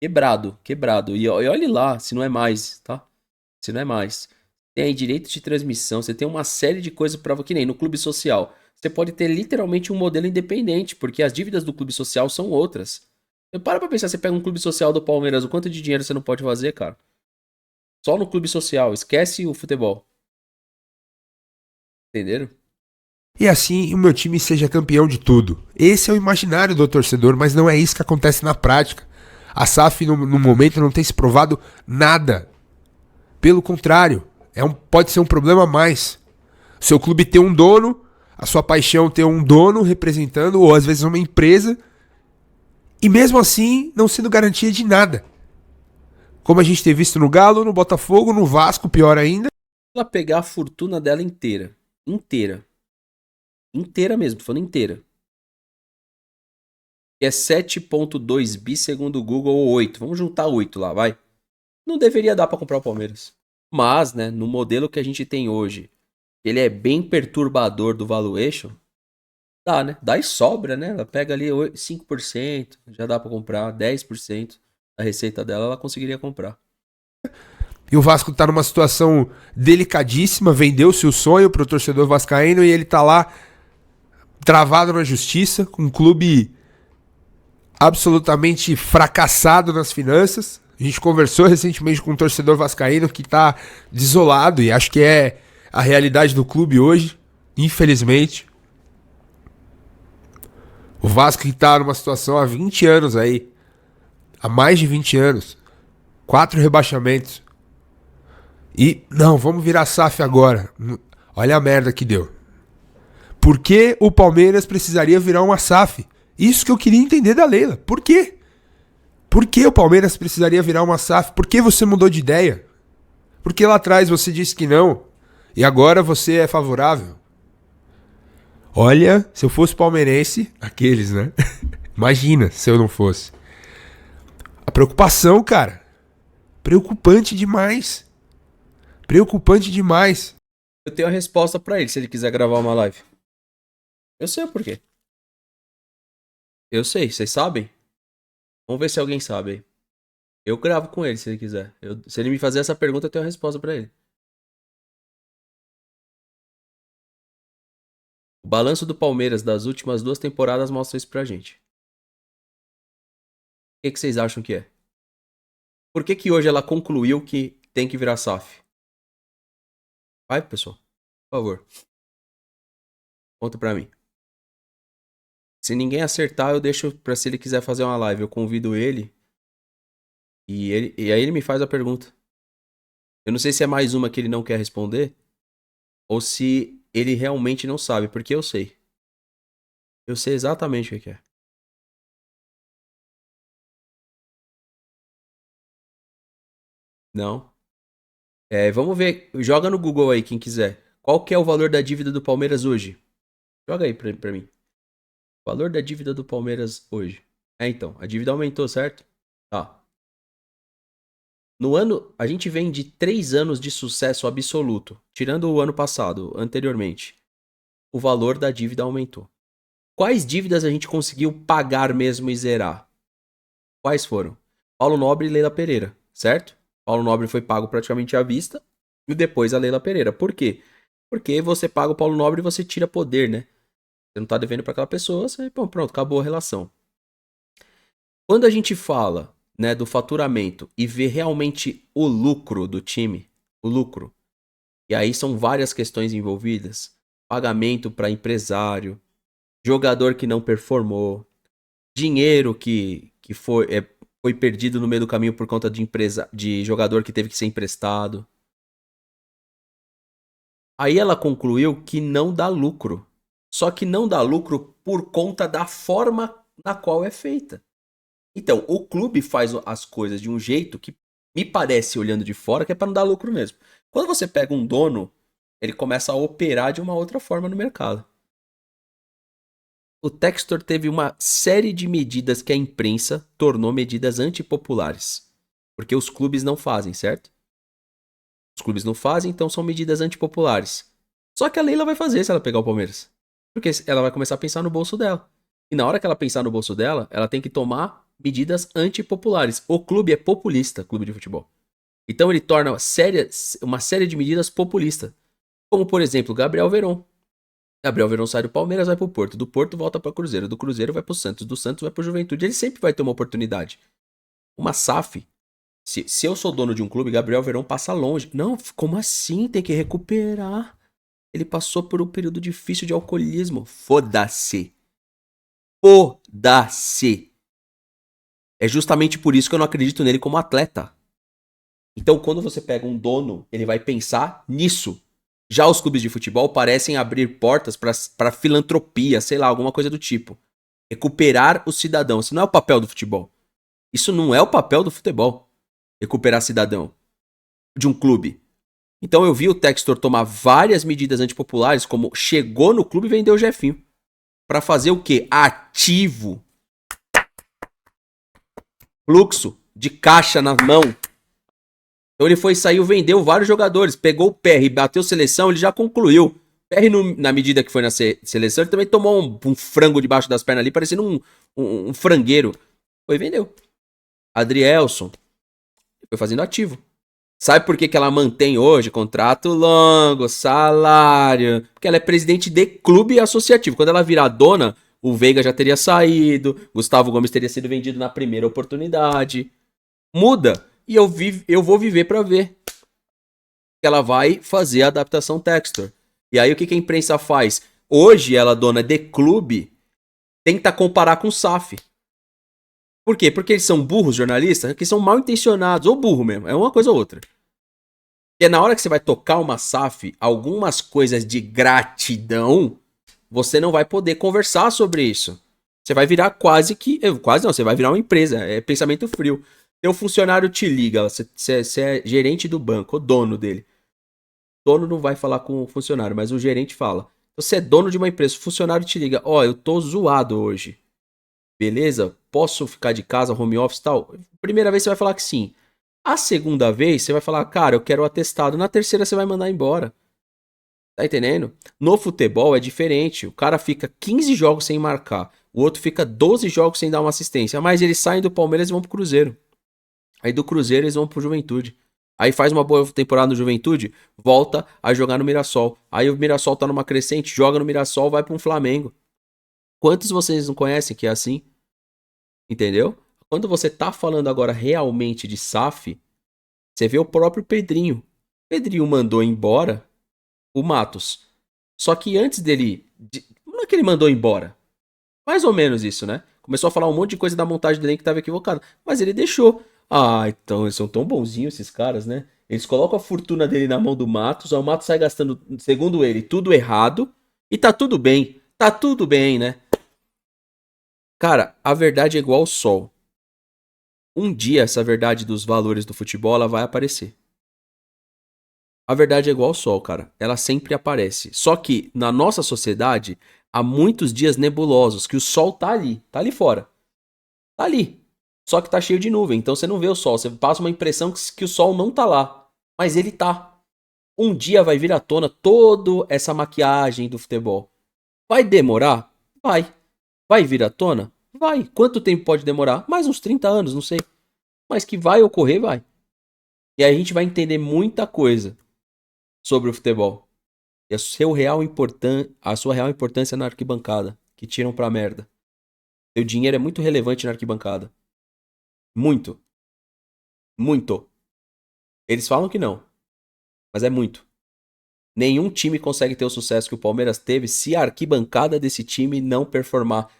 Quebrado, quebrado. E olhe lá, se não é mais, tá? Se não é mais. Tem aí direito de transmissão, você tem uma série de coisas pra... Que nem no clube social. Você pode ter literalmente um modelo independente, porque as dívidas do clube social são outras. Para pra pensar, você pega um clube social do Palmeiras, o quanto de dinheiro você não pode fazer, cara? Só no clube social, esquece o futebol. Entenderam? E assim o meu time seja campeão de tudo. Esse é o imaginário do torcedor, mas não é isso que acontece na prática. A SAF no momento não tem se provado nada. Pelo contrário, pode ser um problema a mais. O seu clube ter um dono, a sua paixão ter um dono representando, ou às vezes uma empresa, e mesmo assim não sendo garantia de nada. Como a gente tem visto no Galo, no Botafogo, no Vasco, pior ainda. Ela pegar a fortuna dela inteira. Inteira. Inteira mesmo, tô falando inteira. Que é 7,2 bi segundo o Google, ou 8. Vamos juntar 8 lá, vai. Não deveria dar pra comprar o Palmeiras. Mas, né, no modelo que a gente tem hoje, ele é bem perturbador do valuation, dá, né? Dá e sobra, né? Ela pega ali 5%, já dá pra comprar, 10% da receita dela, ela conseguiria comprar. E o Vasco tá numa situação delicadíssima, vendeu-se o sonho pro torcedor vascaíno e ele tá lá travado na justiça, com um clube absolutamente fracassado nas finanças. A gente conversou recentemente com um torcedor vascaíno que tá desolado e acho que é a realidade do clube hoje, infelizmente. O Vasco que tá numa situação há 20 anos aí, há mais de 20 anos, 4 rebaixamentos. E, não, vamos virar SAF agora. Olha a merda que deu. Por que o Palmeiras precisaria virar uma SAF? Isso que eu queria entender da Leila. Por quê? Por que o Palmeiras precisaria virar uma SAF? Por que você mudou de ideia? Por que lá atrás você disse que não? E agora você é favorável? Olha, se eu fosse palmeirense, aqueles, né? Imagina se eu não fosse. A preocupação, cara. Preocupante demais. Preocupante demais. Eu tenho a resposta pra ele, se ele quiser gravar uma live. Eu sei o porquê. Eu sei, vocês sabem? Vamos ver se alguém sabe aí. Eu gravo com ele, se ele quiser. Se ele me fazer essa pergunta, eu tenho a resposta pra ele. O O balanço do Palmeiras das últimas 2 temporadas mostra isso pra gente. O que vocês acham que é? Por que hoje ela concluiu que tem que virar SAF? Vai, pessoal. Por favor. Conta pra mim. Se ninguém acertar, eu deixo pra se ele quiser fazer uma live. Eu convido ele. E aí ele me faz a pergunta. Eu não sei se é mais uma que ele não quer responder. Ou se ele realmente não sabe. Porque eu sei. Eu sei exatamente o que é. Não. Vamos ver. Joga no Google aí, quem quiser. Qual que é o valor da dívida do Palmeiras hoje? Joga aí pra mim. Valor da dívida do Palmeiras hoje. Então, a dívida aumentou, certo? Tá. No ano, a gente vem de 3 anos de sucesso absoluto. Tirando o ano passado, anteriormente. O valor da dívida aumentou. Quais dívidas a gente conseguiu pagar mesmo e zerar? Quais foram? Paulo Nobre e Leila Pereira, certo? Paulo Nobre foi pago praticamente à vista. E depois a Leila Pereira. Por quê? Porque você paga o Paulo Nobre e você tira poder, né? Você não tá devendo para aquela pessoa, você, pronto, acabou a relação. Quando a gente fala, né, do faturamento e vê realmente o lucro do time, o lucro, e aí são várias questões envolvidas, pagamento para empresário, jogador que não performou, dinheiro que foi perdido no meio do caminho por conta de jogador que teve que ser emprestado. Aí ela concluiu que não dá lucro. Só que não dá lucro por conta da forma na qual é feita. Então, o clube faz as coisas de um jeito que me parece, olhando de fora, que é para não dar lucro mesmo. Quando você pega um dono, ele começa a operar de uma outra forma no mercado. O Textor teve uma série de medidas que a imprensa tornou medidas antipopulares. Porque os clubes não fazem, certo? Os clubes não fazem, então são medidas antipopulares. Só que a Leila vai fazer se ela pegar o Palmeiras. Porque ela vai começar a pensar no bolso dela. E na hora que ela pensar no bolso dela, ela tem que tomar medidas antipopulares. O clube é populista, clube de futebol. Então ele torna uma série de medidas populistas. Como, por exemplo, Gabriel Veron. Gabriel Veron sai do Palmeiras, vai pro Porto. Do Porto volta para o Cruzeiro. Do Cruzeiro vai pro Santos. Do Santos vai pro Juventude. Ele sempre vai ter uma oportunidade. Uma SAF. Se eu sou dono de um clube, Gabriel Veron passa longe. Não, como assim? Tem que recuperar. Ele passou por um período difícil de alcoolismo. Foda-se. Foda-se. É justamente por isso que eu não acredito nele como atleta. Então, quando você pega um dono, ele vai pensar nisso. Já os clubes de futebol parecem abrir portas para filantropia, sei lá, alguma coisa do tipo. Recuperar o cidadão. Isso não é o papel do futebol. Isso não é o papel do futebol. Recuperar cidadão de um clube. Então eu vi o Textor tomar várias medidas antipopulares, como chegou no clube e vendeu o Jefinho. Pra fazer o quê? Ativo. Fluxo de caixa na mão. Então ele saiu, vendeu vários jogadores. Pegou o PR, bateu seleção, ele já concluiu. PR, na medida que foi na seleção, ele também tomou um frango debaixo das pernas ali, parecendo um frangueiro. Foi e vendeu. Adrielson. Foi fazendo ativo. Sabe por que ela mantém hoje contrato longo, salário? Porque ela é presidente de clube associativo. Quando ela virar dona, o Veiga já teria saído, Gustavo Gomes teria sido vendido na primeira oportunidade. Muda. E eu vou viver pra ver. Ela vai fazer a adaptação Textor. E aí o que a imprensa faz? Hoje ela, dona de clube, tenta comparar com o SAF. Por quê? Porque eles são burros, jornalistas, que são mal intencionados, ou burro mesmo, é uma coisa ou outra. Porque na hora que você vai tocar uma SAF, algumas coisas de gratidão, você não vai poder conversar sobre isso. Você vai virar quase não, você vai virar uma empresa, é pensamento frio. Teu funcionário te liga, você é gerente do banco, o dono dele. O dono não vai falar com o funcionário, mas o gerente fala. Você é dono de uma empresa, o funcionário te liga, eu tô zoado hoje. Beleza? Posso ficar de casa, home office e tal? Primeira vez você vai falar que sim. A segunda vez você vai falar, cara, eu quero o atestado. Na terceira você vai mandar embora. Tá entendendo? No futebol é diferente. O cara fica 15 jogos sem marcar. O outro fica 12 jogos sem dar uma assistência. Mas eles saem do Palmeiras e vão pro Cruzeiro. Aí do Cruzeiro eles vão pro Juventude. Aí faz uma boa temporada no Juventude, volta a jogar no Mirassol. Aí o Mirassol tá numa crescente, joga no Mirassol, vai pra um Flamengo. Quantos vocês não conhecem que é assim? Entendeu? Quando você tá falando agora realmente de SAF, você vê o próprio Pedrinho. O Pedrinho mandou embora o Matos. Só que antes dele... Não é que ele mandou embora. Mais ou menos isso, né? Começou a falar um monte de coisa da montagem do elenco que tava equivocado. Mas ele deixou. Ah, então eles são tão bonzinhos esses caras, né? Eles colocam a fortuna dele na mão do Matos, aí o Matos sai gastando, segundo ele, tudo errado. E tá tudo bem. Tá tudo bem, né? Cara, a verdade é igual ao sol. Um dia essa verdade dos valores do futebol ela vai aparecer. A verdade é igual ao sol, cara. Ela sempre aparece. Só que na nossa sociedade há muitos dias nebulosos que o sol tá ali fora. Tá ali. Só que tá cheio de nuvem, então você não vê o sol. Você passa uma impressão que o sol não tá lá. Mas ele tá. Um dia vai vir à tona toda essa maquiagem do futebol. Vai demorar? Vai. Vai vir à tona? Vai. Quanto tempo pode demorar? Mais uns 30 anos, não sei. Mas que vai ocorrer, vai. E aí a gente vai entender muita coisa sobre o futebol. E a sua real importância na arquibancada. Que tiram pra merda. Seu dinheiro é muito relevante na arquibancada. Muito. Muito. Eles falam que não. Mas é muito. Nenhum time consegue ter o sucesso que o Palmeiras teve se a arquibancada desse time não performar.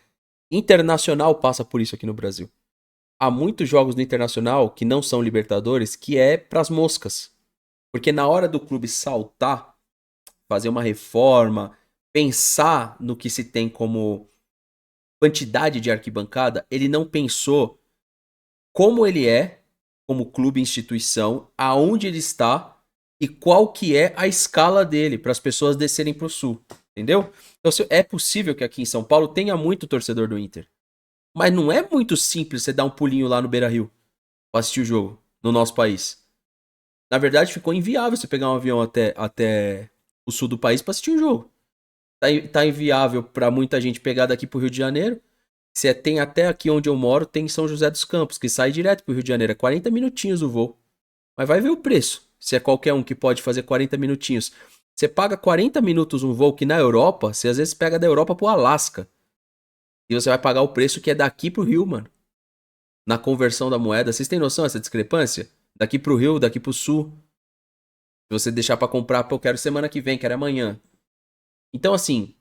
Internacional passa por isso aqui no Brasil. Há muitos jogos no Internacional que não são Libertadores que é pras moscas. Porque na hora do clube saltar, fazer uma reforma, pensar no que se tem como quantidade de arquibancada, ele não pensou como ele é, como clube, instituição, aonde ele está e qual que é a escala dele para as pessoas descerem para o sul, entendeu? Então é possível que aqui em São Paulo tenha muito torcedor do Inter, mas não é muito simples você dar um pulinho lá no Beira-Rio para assistir o jogo no nosso país. Na verdade, ficou inviável você pegar um avião até o sul do país para assistir o jogo. Tá inviável para muita gente pegar daqui pro Rio de Janeiro. Se tem até aqui onde eu moro, tem São José dos Campos, que sai direto pro Rio de Janeiro. É 40 minutinhos o voo. Mas vai ver o preço. Se é qualquer um que pode fazer 40 minutinhos. Você paga 40 minutos um voo que na Europa, você às vezes pega da Europa pro Alasca. E você vai pagar o preço que é daqui pro Rio, mano. Na conversão da moeda. Vocês têm noção dessa discrepância? Daqui pro Rio, daqui pro Sul. Se você deixar pra comprar, pô, eu quero semana que vem, quero amanhã. Então, assim,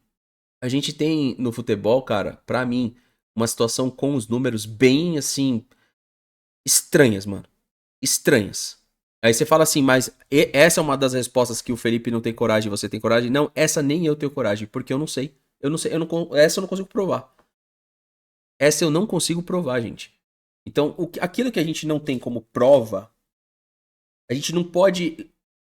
a gente tem no futebol, cara, pra mim, uma situação com os números bem, assim, estranhas, mano. Estranhas. Aí você fala assim, mas essa é uma das respostas que o Felipe não tem coragem e você tem coragem? Não, essa nem eu tenho coragem, porque eu não sei. Essa eu não consigo provar. Essa eu não consigo provar, gente. Então, aquilo que a gente não tem como prova, a gente não pode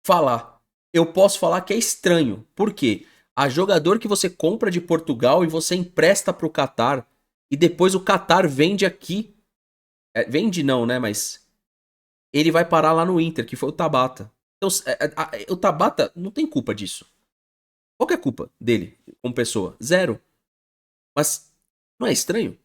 falar. Eu posso falar que é estranho. Por quê? A jogador que você compra de Portugal e você empresta pro Qatar e depois o Qatar vende aqui. Vende não, né? Mas ele vai parar lá no Inter, que foi o Tabata. Então, o Tabata não tem culpa disso. Qual que é a culpa dele como pessoa? Zero. Mas não é estranho?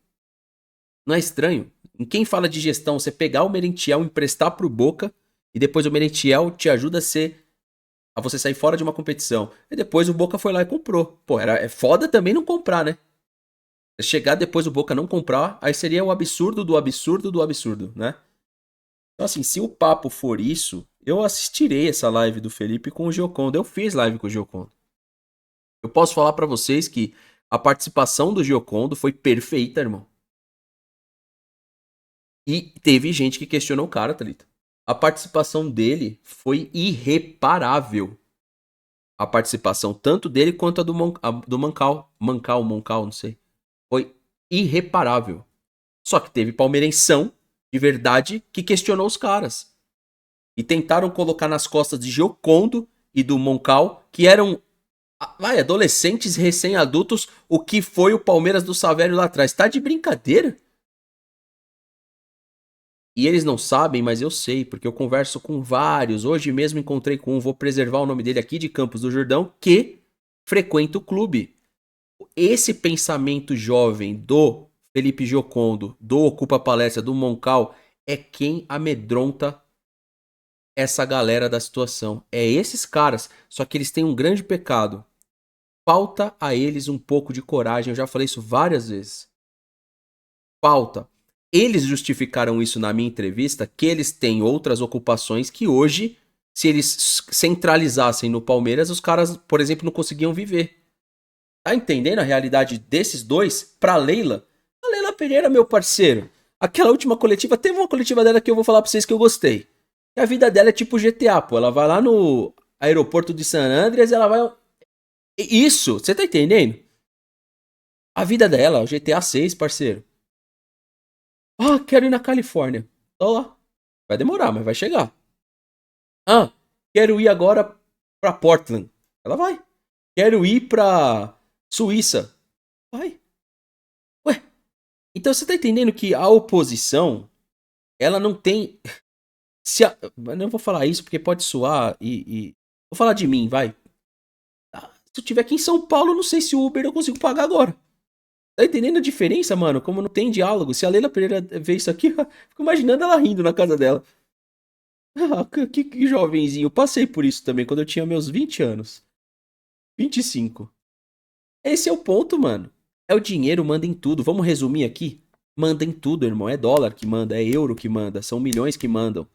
Não é estranho? Em quem fala de gestão, você pegar o Merentiel, emprestar pro Boca e depois o Merentiel te ajuda a você sair fora de uma competição. E depois o Boca foi lá e comprou. Pô, é foda também não comprar, né? Chegar depois o Boca não comprar, aí seria o absurdo do absurdo do absurdo, né? Então assim, se o papo for isso, eu assistirei essa live do Felipe com o Giocondo. Eu fiz live com o Giocondo. Eu posso falar pra vocês que a participação do Giocondo foi perfeita, irmão. E teve gente que questionou o cara, Thalita. A participação dele foi irreparável. A participação tanto dele quanto a do Mancal, não sei. Foi irreparável. Só que teve palmeirenção de verdade que questionou os caras. E tentaram colocar nas costas de Giocondo e do Moncal, que eram adolescentes recém-adultos, o que foi o Palmeiras do Savério lá atrás. Tá de brincadeira? E eles não sabem, mas eu sei, porque eu converso com vários. Hoje mesmo encontrei com um, vou preservar o nome dele aqui, de Campos do Jordão, que frequenta o clube. Esse pensamento jovem do Felipe Giocondo, do Ocupa Palestra, do Moncal, é quem amedronta essa galera da situação. É esses caras. Só que eles têm um grande pecado. Falta a eles um pouco de coragem. Eu já falei isso várias vezes. Falta. Eles justificaram isso na minha entrevista, que eles têm outras ocupações que hoje, se eles centralizassem no Palmeiras, os caras, por exemplo, não conseguiam viver. Tá entendendo a realidade desses dois? Pra Leila? A Leila Pereira, meu parceiro. Aquela última coletiva, teve uma coletiva dela que eu vou falar pra vocês que eu gostei. E a vida dela é tipo GTA, pô. Ela vai lá no aeroporto de San Andreas e ela vai... Isso, você tá entendendo? A vida dela, o GTA 6, parceiro. Ah, quero ir na Califórnia. Tô lá. Vai demorar, mas vai chegar. Ah, quero ir agora pra Portland. Ela vai. Quero ir pra Suíça. Vai. Ué. Então você tá entendendo que a oposição, ela não tem... Eu não vou falar isso porque pode soar e... Vou falar de mim, vai. Se eu tiver aqui em São Paulo, não sei se o Uber eu consigo pagar agora. Tá entendendo a diferença, mano? Como não tem diálogo. Se a Leila Pereira vê isso aqui, eu fico imaginando ela rindo na casa dela. Ah, que jovenzinho. Eu passei por isso também quando eu tinha meus 20 anos. 25. Esse é o ponto, mano. É o dinheiro, manda em tudo. Vamos resumir aqui? Manda em tudo, irmão. É dólar que manda, é euro que manda. São milhões que mandam.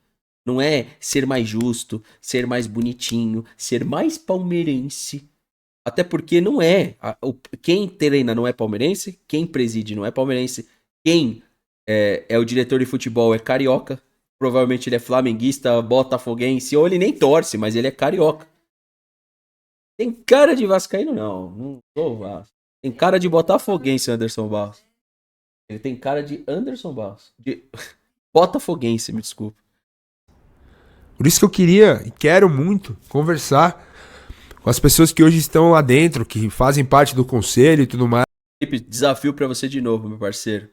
Não é ser mais justo, ser mais bonitinho, ser mais palmeirense. Até porque não é. Quem treina não é palmeirense. Quem preside não é palmeirense. Quem é o diretor de futebol é carioca. Provavelmente ele é flamenguista, botafoguense. Ou ele nem torce, mas ele é carioca. Tem cara de vascaíno? Não sou Vasco. Tem cara de botafoguense, Anderson Barros. Ele tem cara de Anderson Barros. De botafoguense, me desculpa. Por isso que eu queria e quero muito conversar com as pessoas que hoje estão lá dentro, que fazem parte do conselho e tudo mais. Felipe, desafio pra você de novo, meu parceiro.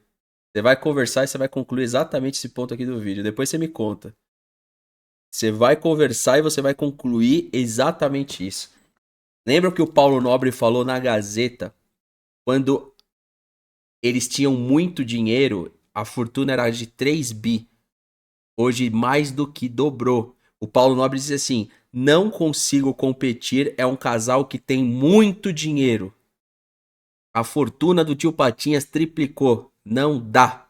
Você vai conversar e você vai concluir exatamente esse ponto aqui do vídeo. Depois você me conta. Você vai conversar e você vai concluir exatamente isso. Lembra o que o Paulo Nobre falou na Gazeta? Quando eles tinham muito dinheiro, a fortuna era de 3 bi. Hoje mais do que dobrou. O Paulo Nobre disse assim: não consigo competir, é um casal que tem muito dinheiro. A fortuna do tio Patinhas triplicou. Não dá.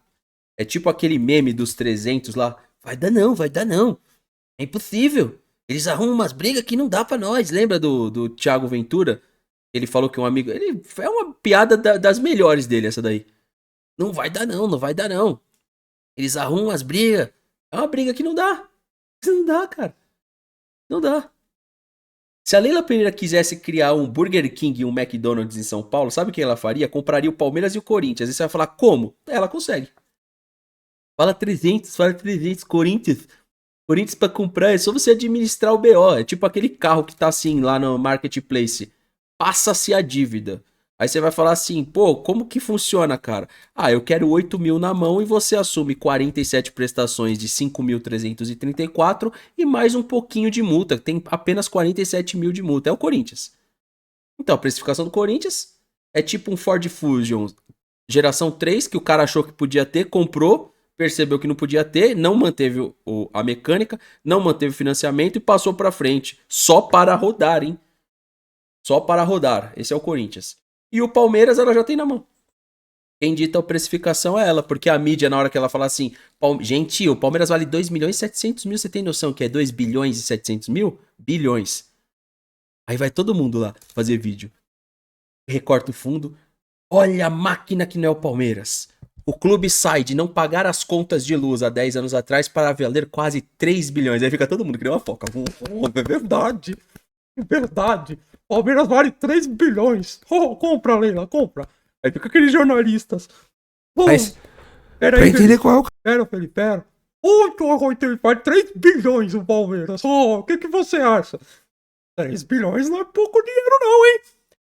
É tipo aquele meme dos 300 lá. Vai dar não, vai dar não. É impossível. Eles arrumam umas brigas que não dá pra nós. Lembra do Thiago Ventura? Ele falou que um amigo... É uma piada das melhores dele, essa daí. Não vai dar não, não vai dar não. Eles arrumam umas brigas. É uma briga que não dá. Não dá, cara. Não dá. Se a Leila Pereira quisesse criar um Burger King e um McDonald's em São Paulo, sabe o que ela faria? Compraria o Palmeiras e o Corinthians. Aí você vai falar, como? Ela consegue. Fala 300, Corinthians. Corinthians pra comprar, é só você administrar o BO. É tipo aquele carro que tá assim lá no Marketplace. Passa-se a dívida. Aí você vai falar assim, pô, como que funciona, cara? Ah, eu quero 8 mil na mão e você assume 47 prestações de 5.334 e mais um pouquinho de multa. Tem apenas 47 mil de multa. É o Corinthians. Então, a precificação do Corinthians é tipo um Ford Fusion geração 3, que o cara achou que podia ter, comprou, percebeu que não podia ter, não manteve a mecânica, não manteve o financiamento e passou pra frente. Só para rodar, hein? Só para rodar. Esse é o Corinthians. E o Palmeiras ela já tem na mão. Quem dita a precificação é ela, porque a mídia, na hora que ela fala assim, gente, o Palmeiras vale 2 milhões e 700 mil, você tem noção que é 2 bilhões e 700 mil? Bilhões. Aí vai todo mundo lá fazer vídeo. Recorta o fundo. Olha a máquina que não é o Palmeiras. O clube sai de não pagar as contas de luz há 10 anos atrás para valer quase 3 bilhões. Aí fica todo mundo que nem uma foca. É verdade. É verdade. Palmeiras vale 3 bilhões. Oh, compra, Leila, compra. Aí fica aqueles jornalistas. Oh, Mas, pera pra aí, entender qual é o... Pera, Felipe, pera. Vale 3 bilhões o Palmeiras. Oh, o que você acha? 3 bilhões não é pouco dinheiro não, hein?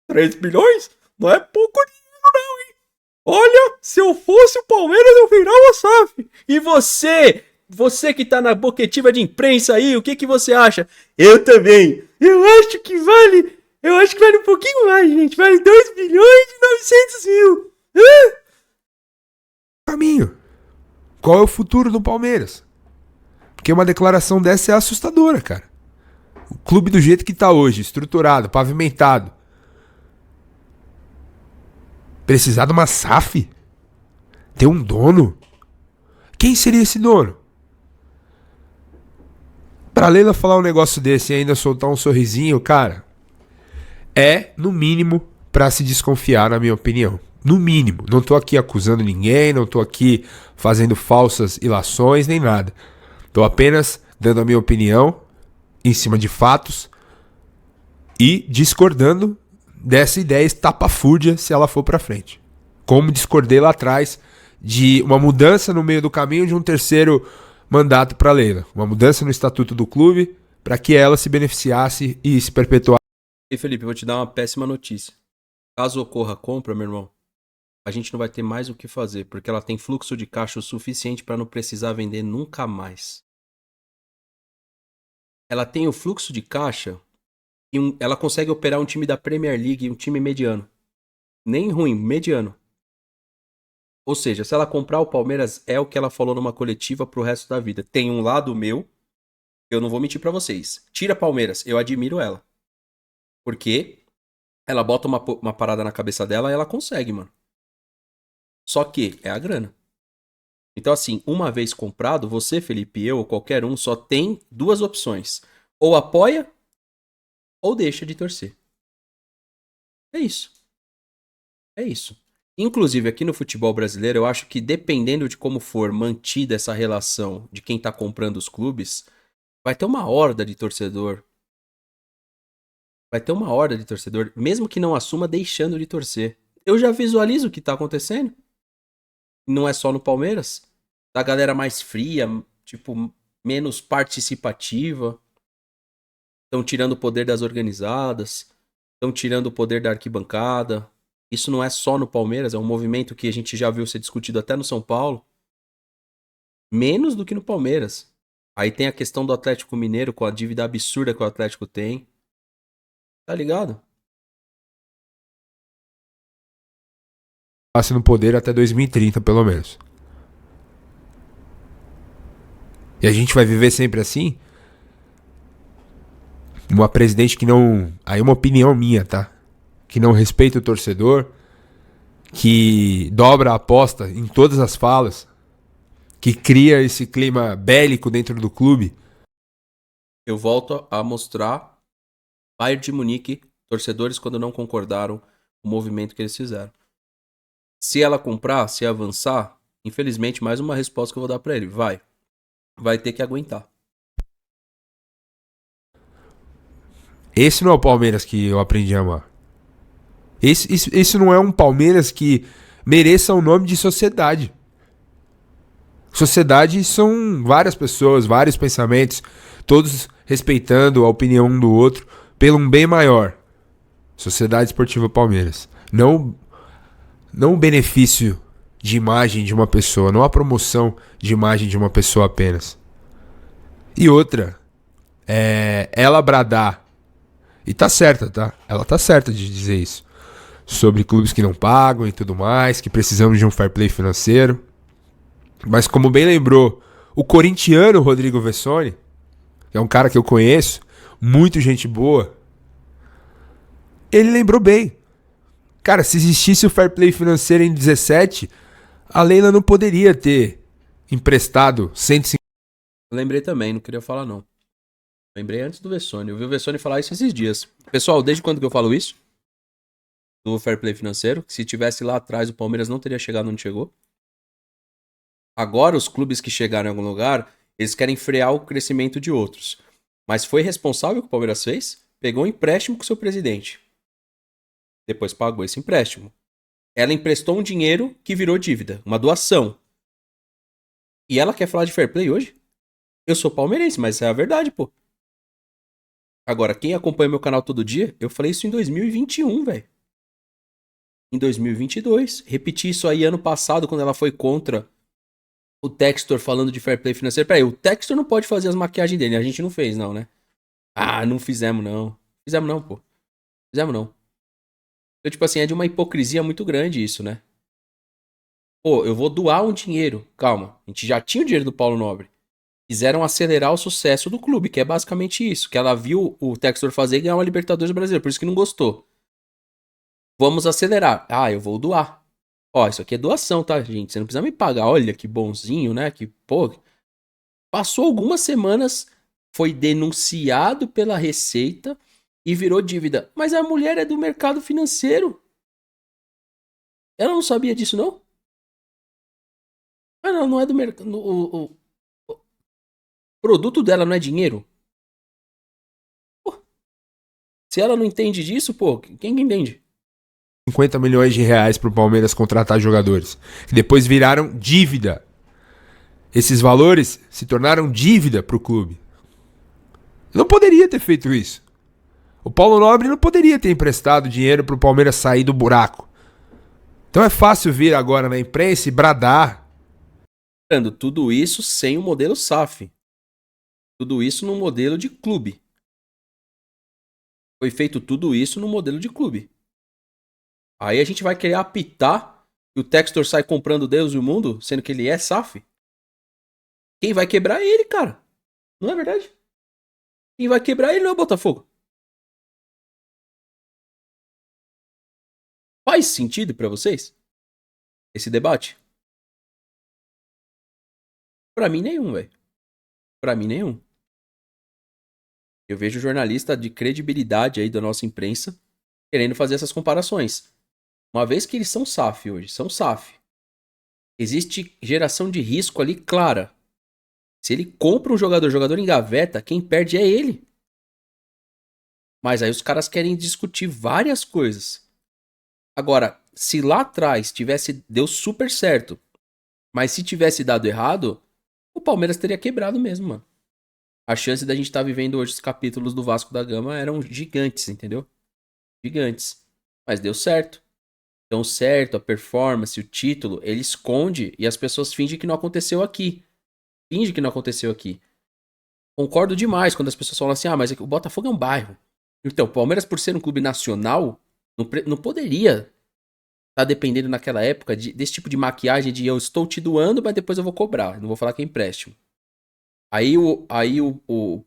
3 bilhões não é pouco dinheiro não, hein? Olha, se eu fosse o Palmeiras eu virava SAF. E você que tá na boquetiva de imprensa aí, o que você acha? Eu também. Eu acho que vale um pouquinho mais, gente. Vale 2 bilhões e 900 mil. caminho? Qual é o futuro do Palmeiras? Porque uma declaração dessa é assustadora, cara. O clube do jeito que tá hoje, estruturado, pavimentado. Precisar de uma SAF? Ter um dono? Quem seria esse dono? Pra Leila falar um negócio desse e ainda soltar um sorrisinho, cara, é, no mínimo, pra se desconfiar, na minha opinião. No mínimo. Não tô aqui acusando ninguém, não tô aqui fazendo falsas ilações, nem nada. Tô apenas dando a minha opinião em cima de fatos e discordando dessa ideia estapafúrdia se ela for pra frente. Como discordei lá atrás de uma mudança no meio do caminho de um terceiro mandato para Leila. Uma mudança no estatuto do clube para que ela se beneficiasse e se perpetuasse. E Felipe, eu vou te dar uma péssima notícia. Caso ocorra a compra, meu irmão, a gente não vai ter mais o que fazer, porque ela tem fluxo de caixa o suficiente para não precisar vender nunca mais. Ela tem o fluxo de caixa e ela consegue operar um time da Premier League, um time mediano. Nem ruim, mediano. Ou seja, se ela comprar o Palmeiras, é o que ela falou numa coletiva pro resto da vida. Tem um lado meu, eu não vou mentir pra vocês. Tira Palmeiras, eu admiro ela. Porque ela bota uma parada na cabeça dela e ela consegue, mano. Só que é a grana. Então assim, uma vez comprado, você, Felipe, eu ou qualquer um, só tem duas opções. Ou apoia, ou deixa de torcer. É isso. É isso. Inclusive, aqui no futebol brasileiro, eu acho que dependendo de como for mantida essa relação de quem tá comprando os clubes, vai ter uma horda de torcedor. Vai ter uma horda de torcedor, mesmo que não assuma, deixando de torcer. Eu já visualizo o que tá acontecendo. Não é só no Palmeiras. Da galera mais fria, tipo, menos participativa. Estão tirando o poder das organizadas. Estão tirando o poder da arquibancada. Isso não é só no Palmeiras, é um movimento que a gente já viu ser discutido até no São Paulo. Menos do que no Palmeiras. Aí tem a questão do Atlético Mineiro com a dívida absurda que o Atlético tem. Tá ligado? Passe no poder até 2030, pelo menos. E a gente vai viver sempre assim? Uma presidente que não... Aí uma opinião minha, tá? Que não respeita o torcedor, que dobra a aposta em todas as falas, que cria esse clima bélico dentro do clube. Eu volto a mostrar Bayern de Munique, torcedores quando não concordaram com o movimento que eles fizeram. Se ela comprar, se avançar, infelizmente, mais uma resposta que eu vou dar pra ele. Vai ter que aguentar. Esse não é o Palmeiras que eu aprendi a amar. Esse não é um Palmeiras que mereça o nome de sociedade. Sociedade são várias pessoas, vários pensamentos, todos respeitando a opinião um do outro, pelo um bem maior. Sociedade Esportiva Palmeiras. Não o benefício de imagem de uma pessoa, não a promoção de imagem de uma pessoa apenas. E outra, ela bradar, e tá certa, tá? Ela tá certa de dizer isso. Sobre clubes que não pagam e tudo mais, que precisamos de um fair play financeiro. Mas como bem lembrou o corintiano Rodrigo Vessone, que é um cara que eu conheço, muito gente boa, ele lembrou bem. Cara, se existisse o fair play financeiro em 17, a Leila não poderia ter emprestado 150... Lembrei também, não queria falar não. Lembrei antes do Vessone. Eu vi o Vessone falar isso esses dias. Pessoal, desde quando que eu falo isso? Do fair play financeiro. Se tivesse lá atrás, o Palmeiras não teria chegado onde chegou. Agora, os clubes que chegaram em algum lugar, eles querem frear o crescimento de outros. Mas foi responsável o que o Palmeiras fez? Pegou um empréstimo com o seu presidente. Depois pagou esse empréstimo. Ela emprestou um dinheiro que virou dívida. Uma doação. E ela quer falar de fair play hoje? Eu sou palmeirense, mas essa é a verdade, pô. Agora, quem acompanha meu canal todo dia, eu falei isso em 2021, velho. Em 2022. Repeti isso aí ano passado, quando ela foi contra o Textor falando de fair play financeiro. Peraí, o Textor não pode fazer as maquiagens dele. A gente não fez, não, né? Ah, não fizemos, não. Fizemos não, pô. Fizemos não. Então, tipo assim, é de uma hipocrisia muito grande isso, né? Pô, eu vou doar um dinheiro. Calma, a gente já tinha o dinheiro do Paulo Nobre. quiseram acelerar o sucesso do clube, que é basicamente isso. Que ela viu o Textor fazer e ganhar uma Libertadores brasileira, por isso que não gostou. Vamos acelerar. Ah, eu vou doar. Ó, isso aqui é doação, tá, gente? Você não precisa me pagar. Olha que bonzinho, né? Que, pô. Passou algumas semanas, foi denunciado pela Receita e virou dívida. Mas a mulher é do mercado financeiro. Ela não sabia disso, não? Ah, não é do mercado. O produto dela não é dinheiro? Pô, se ela não entende disso, pô, quem entende? 50 milhões de reais pro Palmeiras contratar jogadores, que depois viraram dívida. Esses valores se tornaram dívida pro clube. Não poderia ter feito isso. O Paulo Nobre não poderia ter emprestado dinheiro pro Palmeiras sair do buraco. Então é fácil vir agora na imprensa e bradar. Tudo isso sem o modelo SAF. Tudo isso no modelo de clube. Foi feito tudo isso no modelo de clube. Aí a gente vai querer apitar que o Textor sai comprando Deus e o mundo, sendo que ele é SAF? Quem vai quebrar é ele, cara. Não é verdade? Quem vai quebrar ele não é o Botafogo. Faz sentido pra vocês esse debate? Pra mim nenhum, velho. Pra mim nenhum. Eu vejo jornalista de credibilidade aí da nossa imprensa querendo fazer essas comparações. Uma vez que eles são SAF hoje, são SAF. Existe geração de risco ali clara. Se ele compra um jogador, o jogador engaveta, quem perde é ele. Mas aí os caras querem discutir várias coisas. Agora, se lá atrás deu super certo, mas se tivesse dado errado, o Palmeiras teria quebrado mesmo, mano. A chance da gente estar vivendo hoje os capítulos do Vasco da Gama eram gigantes, entendeu? Gigantes. Mas deu certo. Então, certo, a performance, o título, ele esconde e as pessoas fingem que não aconteceu aqui. Finge que não aconteceu aqui. Concordo demais quando as pessoas falam assim, mas o Botafogo é um bairro. Então, o Palmeiras, por ser um clube nacional, não poderia estar dependendo naquela época desse tipo de maquiagem de eu estou te doando, mas depois eu vou cobrar. Não vou falar que é empréstimo. Aí o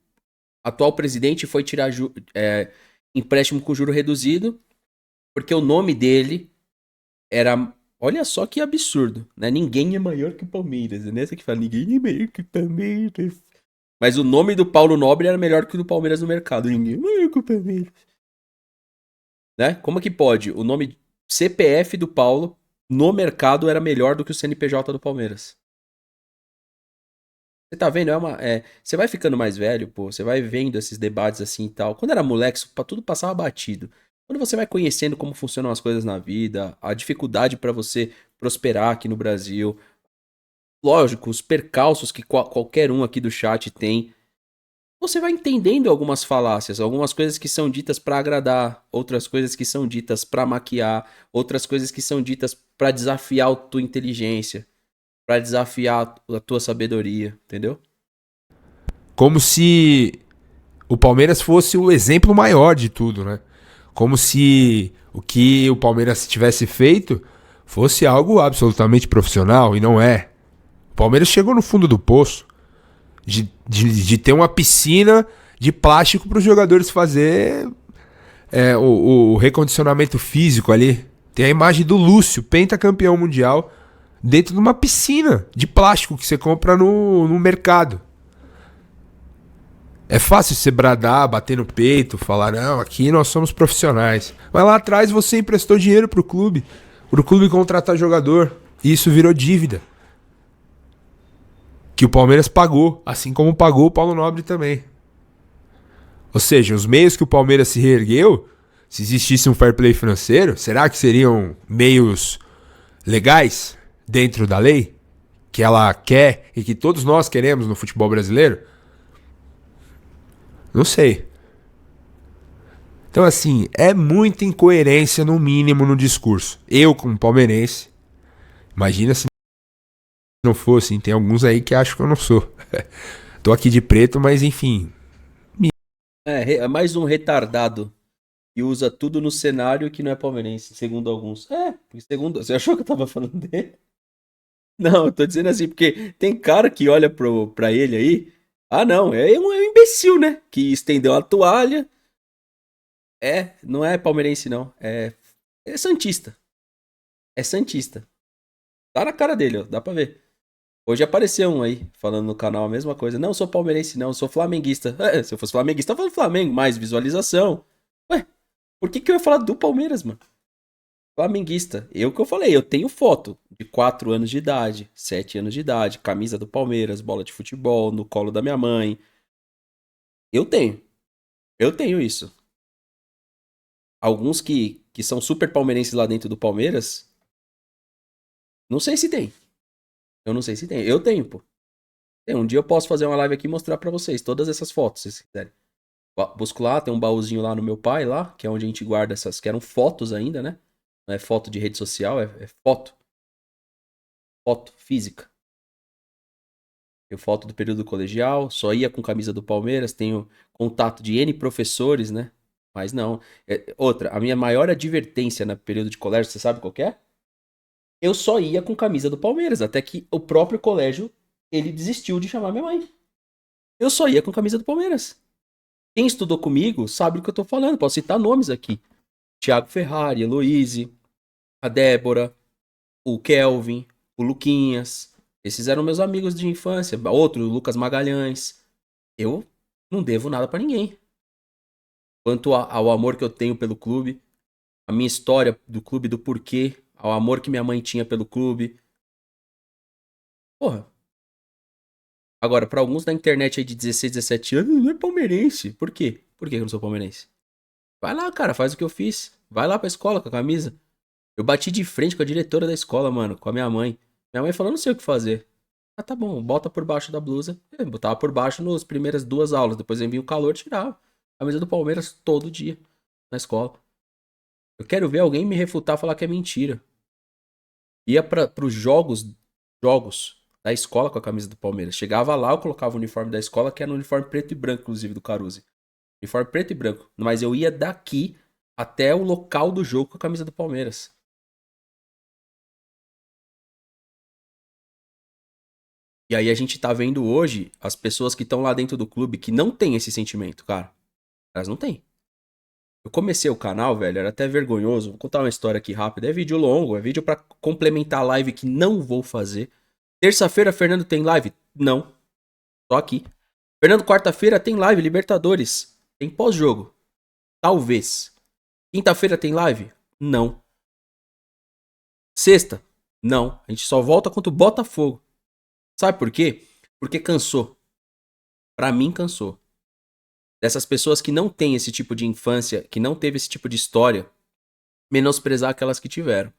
atual presidente foi tirar empréstimo com juro reduzido, porque o nome dele era... Olha só que absurdo, né? Ninguém é maior que o Palmeiras, né? Essa que fala, ninguém é maior que o Palmeiras. Mas o nome do Paulo Nobre era melhor que o do Palmeiras no mercado. Ninguém é maior que o Palmeiras. Né? Como que pode? O nome CPF do Paulo no mercado era melhor do que o CNPJ do Palmeiras. Você tá vendo? Você vai ficando mais velho, pô. Você vai vendo esses debates assim e tal. Quando era moleque, tudo passava batido. Quando você vai conhecendo como funcionam as coisas na vida, a dificuldade pra você prosperar aqui no Brasil, lógico, os percalços que qualquer um aqui do chat tem, você vai entendendo algumas falácias, algumas coisas que são ditas pra agradar, outras coisas que são ditas pra maquiar, outras coisas que são ditas pra desafiar a tua inteligência, pra desafiar a tua sabedoria, entendeu? Como se o Palmeiras fosse o exemplo maior de tudo, né? Como se o que o Palmeiras tivesse feito fosse algo absolutamente profissional, e não é. O Palmeiras chegou no fundo do poço de ter uma piscina de plástico para os jogadores fazer o recondicionamento físico ali. Tem a imagem do Lúcio, pentacampeão mundial, dentro de uma piscina de plástico que você compra no mercado. É fácil você bradar, bater no peito, falar, não, aqui nós somos profissionais. Mas lá atrás você emprestou dinheiro pro clube contratar jogador, e isso virou dívida. Que o Palmeiras pagou, assim como pagou o Paulo Nobre também. Ou seja, os meios que o Palmeiras se reergueu, se existisse um fair play financeiro, será que seriam meios legais dentro da lei? Que ela quer e que todos nós queremos no futebol brasileiro? Não sei. Então, assim, é muita incoerência, no mínimo, no discurso. Eu, como palmeirense, imagina se não fosse. Tem alguns aí que acham que eu não sou. Tô aqui de preto, mas enfim. É mais um retardado que usa tudo no cenário que não é palmeirense, segundo alguns. Porque segundo... Você achou que eu tava falando dele? Não, eu tô dizendo assim, porque tem cara que olha pra ele aí. Ah, não, é um imbecil, né? Que estendeu a toalha. Não é palmeirense, não. É santista. É santista. Tá na cara dele, ó. Dá pra ver. Hoje apareceu um aí, falando no canal a mesma coisa. Não, eu sou palmeirense, não, eu sou flamenguista. Se eu fosse flamenguista, eu falo Flamengo, mais visualização. Ué, por que eu ia falar do Palmeiras, mano? Flamenguista. Que eu falei, eu tenho foto de 4 anos de idade, 7 anos de idade, camisa do Palmeiras, bola de futebol, no colo da minha mãe. Eu tenho. Eu tenho isso. Alguns que são super palmeirenses lá dentro do Palmeiras, não sei se tem. Eu não sei se tem. Eu tenho, pô. Um dia eu posso fazer uma live aqui e mostrar pra vocês todas essas fotos, se vocês quiserem. Busco lá, tem um baúzinho lá no meu pai, lá, que é onde a gente guarda essas, que eram fotos ainda, né? Não é foto de rede social, é foto. Foto física. Tenho foto do período colegial, só ia com camisa do Palmeiras, tenho contato de N professores, né? Mas não. Outra, a minha maior advertência no período de colégio, você sabe qual que é? Eu só ia com camisa do Palmeiras, até que o próprio colégio, ele desistiu de chamar minha mãe. Eu só ia com camisa do Palmeiras. Quem estudou comigo sabe do que eu tô falando, posso citar nomes aqui. Thiago Ferrari, Heloíse, a Débora, o Kelvin, o Luquinhas. Esses eram meus amigos de infância. Outro, o Lucas Magalhães. Eu não devo nada pra ninguém. Quanto ao amor que eu tenho pelo clube, a minha história do clube, do porquê, ao amor que minha mãe tinha pelo clube. Porra. Agora, pra alguns na internet aí de 16, 17 anos, não é palmeirense. Por quê? Por que eu não sou palmeirense? Vai lá, cara, faz o que eu fiz. Vai lá pra escola com a camisa. Eu bati de frente com a diretora da escola, mano, com a minha mãe. Minha mãe falou, não sei o que fazer. Ah, tá bom, bota por baixo da blusa. Eu botava por baixo nas primeiras 2 aulas. Depois vinha o calor, tirava. A camisa do Palmeiras todo dia na escola. Eu quero ver alguém me refutar, falar que é mentira. Ia pros jogos da escola com a camisa do Palmeiras. Chegava lá, eu colocava o uniforme da escola, que era um uniforme preto e branco, inclusive, do Caruzi. Uniforme preto e branco. Mas eu ia daqui até o local do jogo com a camisa do Palmeiras. E aí a gente tá vendo hoje as pessoas que estão lá dentro do clube que não tem esse sentimento, cara. Elas não têm. Eu comecei o canal, velho, era até vergonhoso. Vou contar uma história aqui rápida. É vídeo longo, é vídeo pra complementar a live que não vou fazer. Terça-feira, Fernando tem live? Não. Só aqui. Fernando, quarta-feira tem live, Libertadores. Tem pós-jogo. Talvez. Quinta-feira tem live? Não. Sexta? Não. A gente só volta contra o Botafogo. Sabe por quê? Porque cansou. Pra mim, cansou. Dessas pessoas que não têm esse tipo de infância, que não teve esse tipo de história, menosprezar aquelas que tiveram.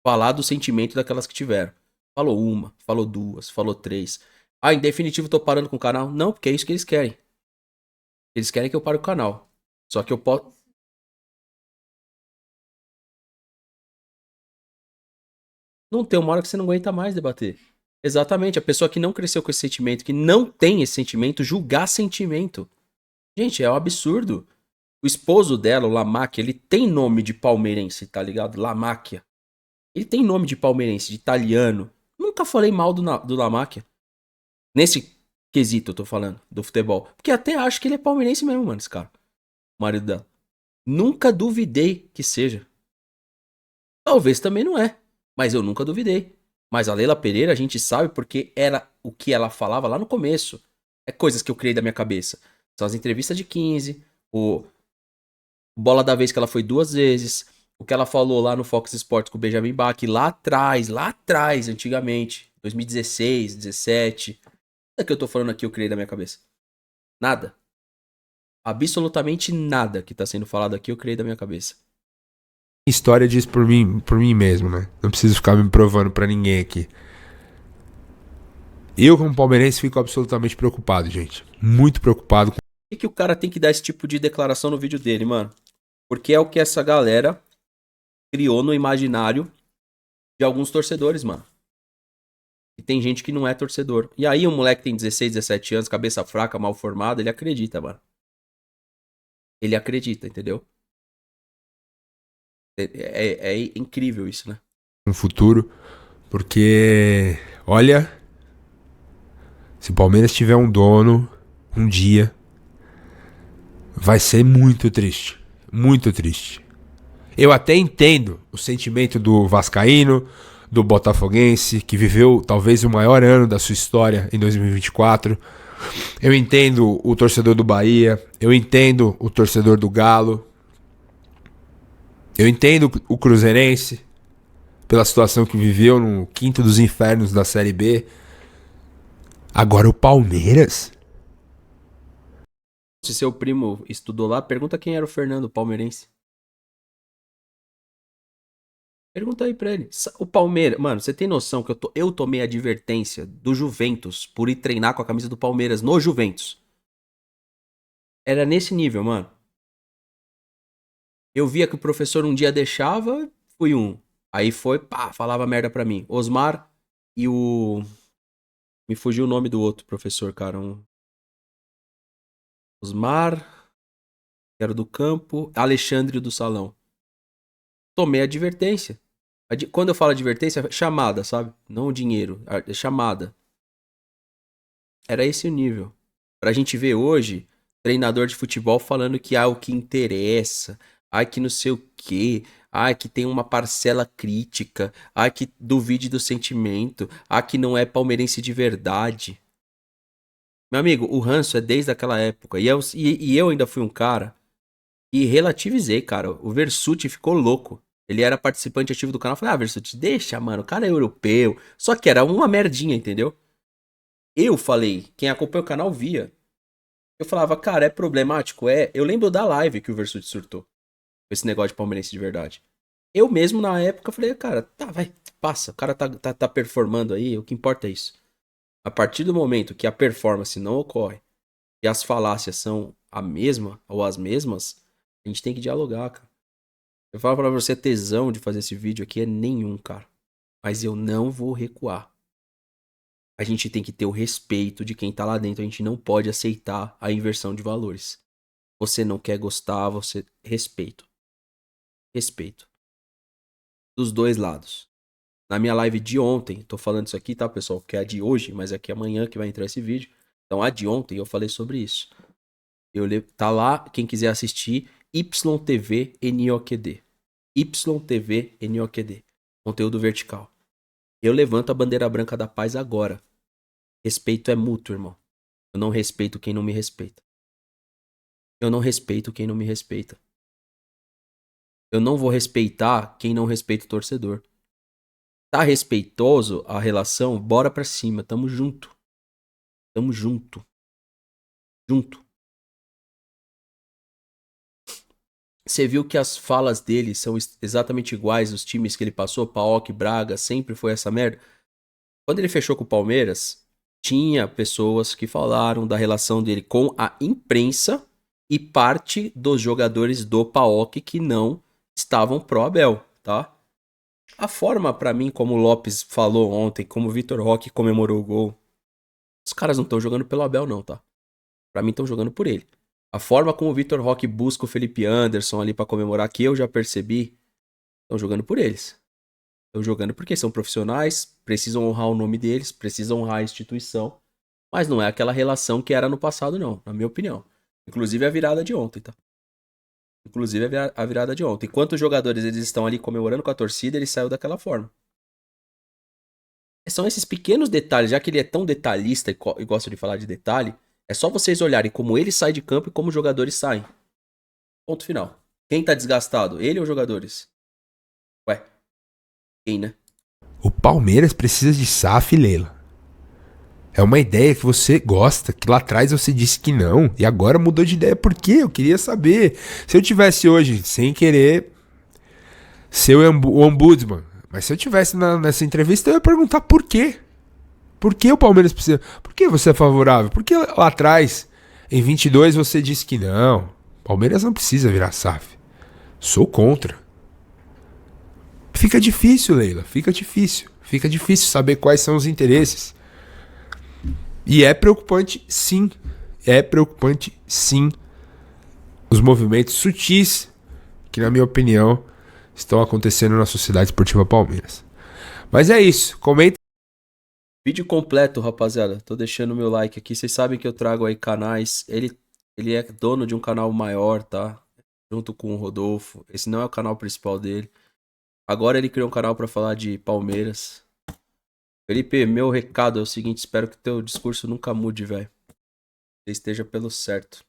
Falar do sentimento daquelas que tiveram. Falou uma, falou duas, falou 3. Ah, em definitivo tô parando com o canal. Não, porque é isso que eles querem. Eles querem que eu pare o canal. Só que eu posso... Não tem uma hora que você não aguenta mais debater. Exatamente, a pessoa que não cresceu com esse sentimento, que não tem esse sentimento, julgar sentimento. Gente, é um absurdo. O esposo dela, o Lamacchia, ele tem nome de palmeirense, tá ligado? Lamacchia. Ele tem nome de palmeirense, de italiano. Nunca falei mal do Lamacchia. Nesse quesito, eu tô falando, do futebol. Porque até acho que ele é palmeirense mesmo, mano, esse cara. O marido dela. Nunca duvidei que seja. Talvez também não é. Mas eu nunca duvidei. Mas a Leila Pereira, a gente sabe porque era o que ela falava lá no começo. É coisas que eu criei da minha cabeça. São as entrevistas de 15, o bola da vez que ela foi 2 vezes, o que ela falou lá no Fox Sports com o Benjamin Bach, lá atrás, antigamente, 2016, 17. Nada que eu tô falando aqui eu criei da minha cabeça. Nada. Absolutamente nada que tá sendo falado aqui eu criei da minha cabeça. História diz por mim mesmo, né? Não preciso ficar me provando pra ninguém aqui. Eu, como palmeirense, fico absolutamente preocupado, gente. Muito preocupado. Por que o cara tem que dar esse tipo de declaração no vídeo dele, mano? Porque é o que essa galera criou no imaginário de alguns torcedores, mano. E tem gente que não é torcedor. E aí o moleque tem 16, 17 anos, cabeça fraca, mal formado, ele acredita, mano. Ele acredita, entendeu? É incrível isso, né? Um futuro Porque, olha, se o Palmeiras tiver um dono um dia, vai ser muito triste. Muito triste. Eu até entendo o sentimento do vascaíno, do botafoguense, que viveu talvez o maior ano da sua história em 2024. Eu entendo o torcedor do Bahia, eu entendo o torcedor do Galo, eu entendo o cruzeirense pela situação que viveu no quinto dos infernos da Série B. Agora o Palmeiras? Se seu primo estudou lá, pergunta quem era o Fernando palmeirense. Pergunta aí pra ele. O Palmeiras... Mano, você tem noção que eu tomei a advertência do Juventus por ir treinar com a camisa do Palmeiras no Juventus? Era nesse nível, mano. Eu via que o professor um dia deixava, fui um. Aí foi, pá, falava merda pra mim. Osmar e o... Me fugiu o nome do outro professor, cara. Osmar, que era do campo. Alexandre do salão. Tomei advertência. Quando eu falo advertência, é chamada, sabe? Não dinheiro, é chamada. Era esse o nível. Pra gente ver hoje, treinador de futebol falando que o que interessa, que não sei o quê, que tem uma parcela crítica, que duvide do sentimento, que não é palmeirense de verdade. Meu amigo, o ranço é desde aquela época. E eu ainda fui um cara e relativizei, cara. O Versuti ficou louco. Ele era participante ativo do canal. Eu falei, Versuti, deixa, mano, o cara é europeu. Só que era uma merdinha, entendeu? Eu falei, quem acompanha o canal via. Eu falava, cara, é problemático? É. Eu lembro da live que o Versuti surtou. Esse negócio de palmeirense de verdade. Eu mesmo, na época, falei, cara, tá, vai, passa. O cara tá performando aí, o que importa é isso. A partir do momento que a performance não ocorre e as falácias são a mesma ou as mesmas, a gente tem que dialogar, cara. Eu falo pra você, tesão de fazer esse vídeo aqui é nenhum, cara. Mas eu não vou recuar. A gente tem que ter o respeito de quem tá lá dentro. A gente não pode aceitar a inversão de valores. Você não quer gostar, você... Respeito. Respeito. Dos dois lados. Na minha live de ontem, tô falando isso aqui, tá, pessoal? Que é a de hoje, mas é que amanhã que vai entrar esse vídeo. Então, a de ontem eu falei sobre isso. Tá lá, quem quiser assistir... YTV NOQD. YTV NOQD. Conteúdo vertical. Eu levanto a bandeira branca da paz agora. Respeito é mútuo, irmão. Eu não respeito quem não me respeita. Eu não respeito quem não me respeita. Eu não vou respeitar quem não respeita o torcedor. Tá respeitoso a relação? Bora pra cima. Tamo junto. Tamo junto. Junto. Você viu que as falas dele são exatamente iguais aos times que ele passou? PAOK, Braga, sempre foi essa merda. Quando ele fechou com o Palmeiras, tinha pessoas que falaram da relação dele com a imprensa e parte dos jogadores do PAOK que não estavam pró-Abel, tá? A forma, pra mim, como o Lopes falou ontem, como o Vitor Roque comemorou o gol, os caras não estão jogando pelo Abel, não, tá? Pra mim, estão jogando por ele. A forma como o Vitor Roque busca o Felipe Anderson ali pra comemorar, que eu já percebi, estão jogando por eles. Estão jogando porque são profissionais, precisam honrar o nome deles, precisam honrar a instituição, mas não é aquela relação que era no passado, não, na minha opinião. Inclusive a virada de ontem, tá? Inclusive a virada de ontem. Enquanto os jogadores eles estão ali comemorando com a torcida, ele saiu daquela forma. São esses pequenos detalhes, já que ele é tão detalhista e gosta de falar de detalhe, é só vocês olharem como ele sai de campo e como os jogadores saem. Ponto final. Quem tá desgastado? Ele ou os jogadores? Ué. Quem, né? O Palmeiras precisa de SAF, Leila. É uma ideia que você gosta, que lá atrás você disse que não, e agora mudou de ideia. Por quê? Eu queria saber. Se eu tivesse hoje, sem querer ser o ombudsman, mas se eu tivesse nessa entrevista, eu ia perguntar por quê? Por que o Palmeiras precisa? Por que você é favorável? Por que lá atrás, em 22, você disse que não? O Palmeiras não precisa virar SAF. Sou contra. Fica difícil, Leila. Fica difícil. Fica difícil saber quais são os interesses. E é preocupante, sim. É preocupante, sim. Os movimentos sutis que, na minha opinião, estão acontecendo na Sociedade Esportiva Palmeiras. Mas é isso. Comenta. Vídeo completo, rapaziada. Tô deixando meu like aqui. Vocês sabem que eu trago aí canais. Ele é dono de um canal maior, tá? Junto com o Rodolfo. Esse não é o canal principal dele. Agora ele criou um canal pra falar de Palmeiras. Felipe, meu recado é o seguinte. Espero que teu discurso nunca mude, velho. Você esteja pelo certo.